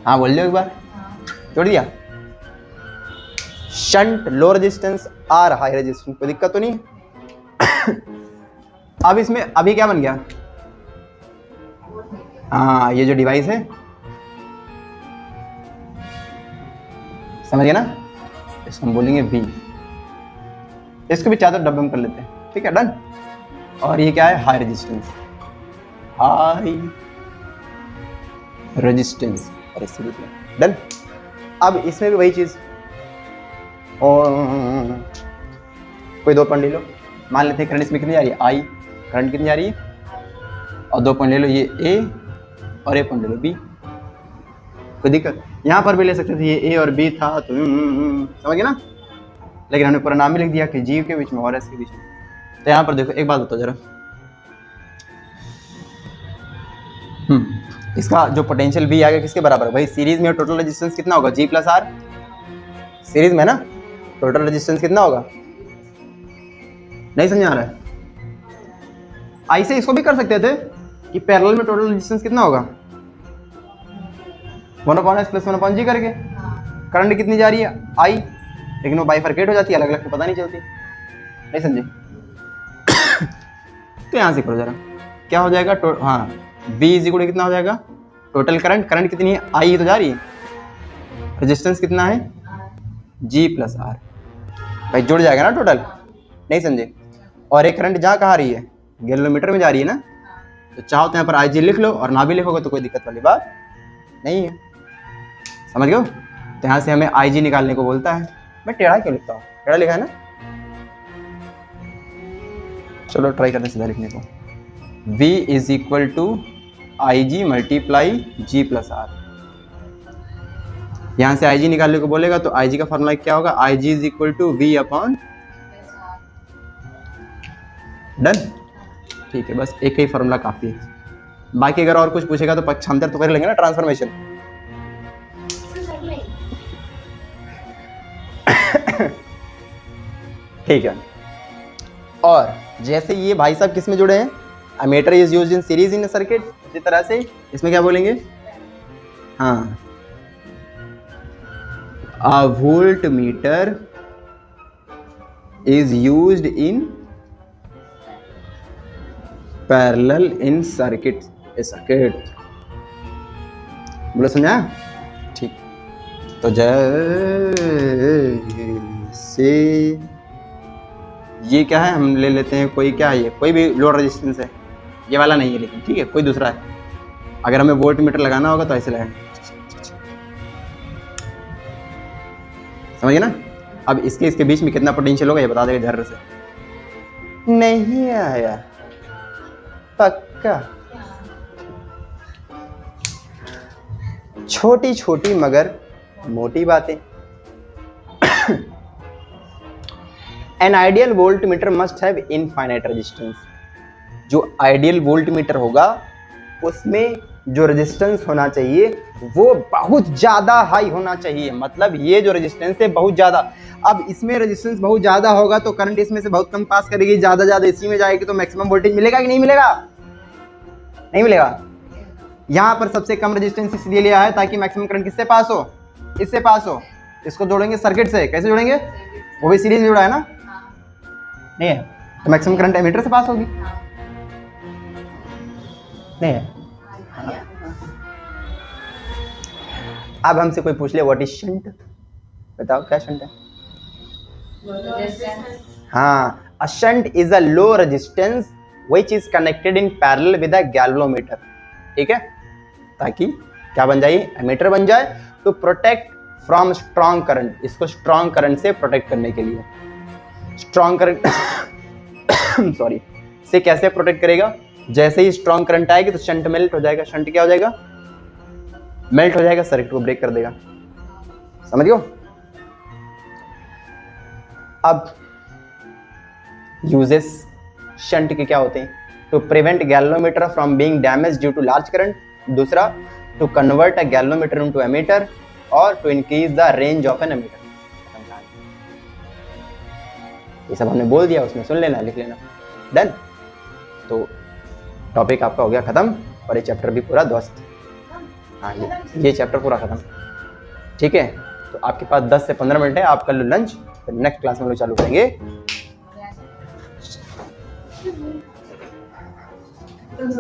Speaker 1: हाँ बोल दो एक बार,
Speaker 3: हाँ,
Speaker 1: जोड़ दिया। Shunt low resistance R high resistance, कोई दिक्कत तो नहीं है। अब इसमें अभी क्या बन गया, हाँ ये जो डिवाइस है समझ गए ना, इसको हम बोलेंगे V। इसको भी चादर डब्बे में कर लेते हैं, ठीक है डन। और ये क्या है, high resistance, high resistance done. अब इसमें भी वही चीज, और कोई दो पॉइंट ले लो, मान लेते हैं करंट इसमें कितनी जा रही है, I करंट कितनी जा रही है, और दो पॉइंट ले लो, ये A और एक पॉइंट ले लो B। कोई दिक्कत, यहाँ पर भी ले सकते थे, ये A और B था तो समझ गए ना, लेकिन हमने पूरा नाम ही लिख दिया कि G के बीच में और S के बीच में। तो यहाँ पर देखो एक बात बताओ जरा, इसका जो पोटेंशियल V आ गया किसके बराबर है भाई, सीरीज में टोटल रेजिस्टेंस कितना होगा, G प्लस R, सीरीज में ना टोटल रेजिस्टेंस कितना होगा, नहीं समझ आ रहा है। ऐसे इसको भी कर सकते थे कि पैरेलल में टोटल रेजिस्टेंस कितना होगा, 1/S प्लस 1/G करके,
Speaker 3: हाँ,
Speaker 1: करंट कितनी जा रही है I, लेकिन वो बाइफरकेट हो जाती है, अलग अलग तो पता नहीं चलती, नहीं समझे। तो यहाँ से करो जरा, क्या हो जाएगा, हाँ V इज इक्वल कितना हो जाएगा, टोटल करंट, करंट कितनी है I तो जा रही है, रेजिस्टेंस कितना है G प्लस R, भाई जुड़ जाएगा ना टोटल, नहीं समझे। और एक करंट जहाँ कहाँ आ रही है, गैलोमीटर में जा रही है ना, तो चाहो तो यहाँ पर IG लिख लो, और ना भी लिखोगे तो कोई दिक्कत वाली बात नहीं है, समझ गए। तो यहाँ से हमें IG निकालने को बोलता है, मैं टेढ़ा क्यों लिखता हूँ, टेढ़ा लिखा है ना, चलो ट्राई करते सीधा लिखने को, V is equal to IG multiply G plus R। यहाँ से IG निकालने को बोलेगा तो IG का फॉर्मूला क्या होगा, IG is equal to V upon, done, ठीक है, बस एक ही फॉर्मूला काफी है, बाकी अगर और कुछ पूछेगा तो पक्षांतर तो कर लेंगे ना, ट्रांसफॉर्मेशन। ठीक है, और जैसे ये भाई साहब किस में जुड़े हैं, ammeter is used in series in circuit, इसी तरह से इसमें क्या बोलेंगे, हाँ a voltmeter is used in parallel in circuit, circuit बोलो, समझा, ठीक। तो जैसे ये क्या है, हम ले लेते हैं कोई, क्या है ये, कोई भी लोड रेजिस्टेंस है, ये वाला नहीं है लेकिन, ठीक है कोई दूसरा है, अगर हमें वोल्ट मीटर लगाना होगा तो ऐसे लगाएंगे, समझिए ना। अब इसके बीच में कितना पोटेंशियल होगा ये बता देगा जर्र से, नहीं आया पक्का, छोटी छोटी मगर मोटी बातें। An ideal volt meter must have infinite resistance, जो आइडियल वोल्ट मीटर होगा उसमें जो रेजिस्टेंस होना चाहिए वो बहुत ज्यादा हाई होना चाहिए, मतलब ये जो रेजिस्टेंस है बहुत ज्यादा। अब इसमें रेजिस्टेंस बहुत ज्यादा होगा तो करंट इसमें से बहुत कम पास करेगी, ज्यादा इसी में जाएगी तो मैक्सिमम वोल्टेज मिलेगा कि नहीं मिलेगा, नहीं मिलेगा। यहाँ पर सबसे कम रेजिस्टेंस इसलिए लिया है ताकि मैक्सिमम करंट किससे पास हो, इससे पास हो। इसको जोड़ेंगे सर्किट से, कैसे जोड़ेंगे, वो भी सीरीज में जुड़ा है ना, नहीं है, तो मैक्सिमम करंट एमीटर से पास होगी, नहीं है। अब हमसे कोई पूछ ले व्हाट इज शंट, बताओ क्या शंट है। हाँ, a shunt is a low resistance which is connected in parallel with a galvanometer, ठीक है, ताकि क्या बन जाए, एमीटर बन जाए, to protect from strong current, इसको स्ट्रॉन्ग करंट से प्रोटेक्ट करने के लिए। स्ट्रॉन्ग करंट सॉरी से कैसे प्रोटेक्ट करेगा, जैसे ही स्ट्रॉन्ग करंट आएगी तो शंट मेल्ट हो जाएगा, शंट क्या हो जाएगा, मेल्ट हो जाएगा, सर्किट को ब्रेक कर देगा, समझ गए। अब यूजेस शंट के क्या होते हैं, to prevent galvanometer from being damage due to large current, दूसरा to convert a galvanometer into ammeter, और to increase the range of an ammeter. ये सब हमने बोल दिया, उसमें सुन लेना, लिख लेना, डन। तो टॉपिक आपका हो गया खत्म और ये चैप्टर भी पूरा दोस्त। हाँ ये चैप्टर पूरा खत्म। ठीक है, तो आपके पास 10 से 15 मिनट है, आप कर लो लंच, फिर नेक्स्ट क्लास में हम लोग चालू करेंगे।
Speaker 3: तुम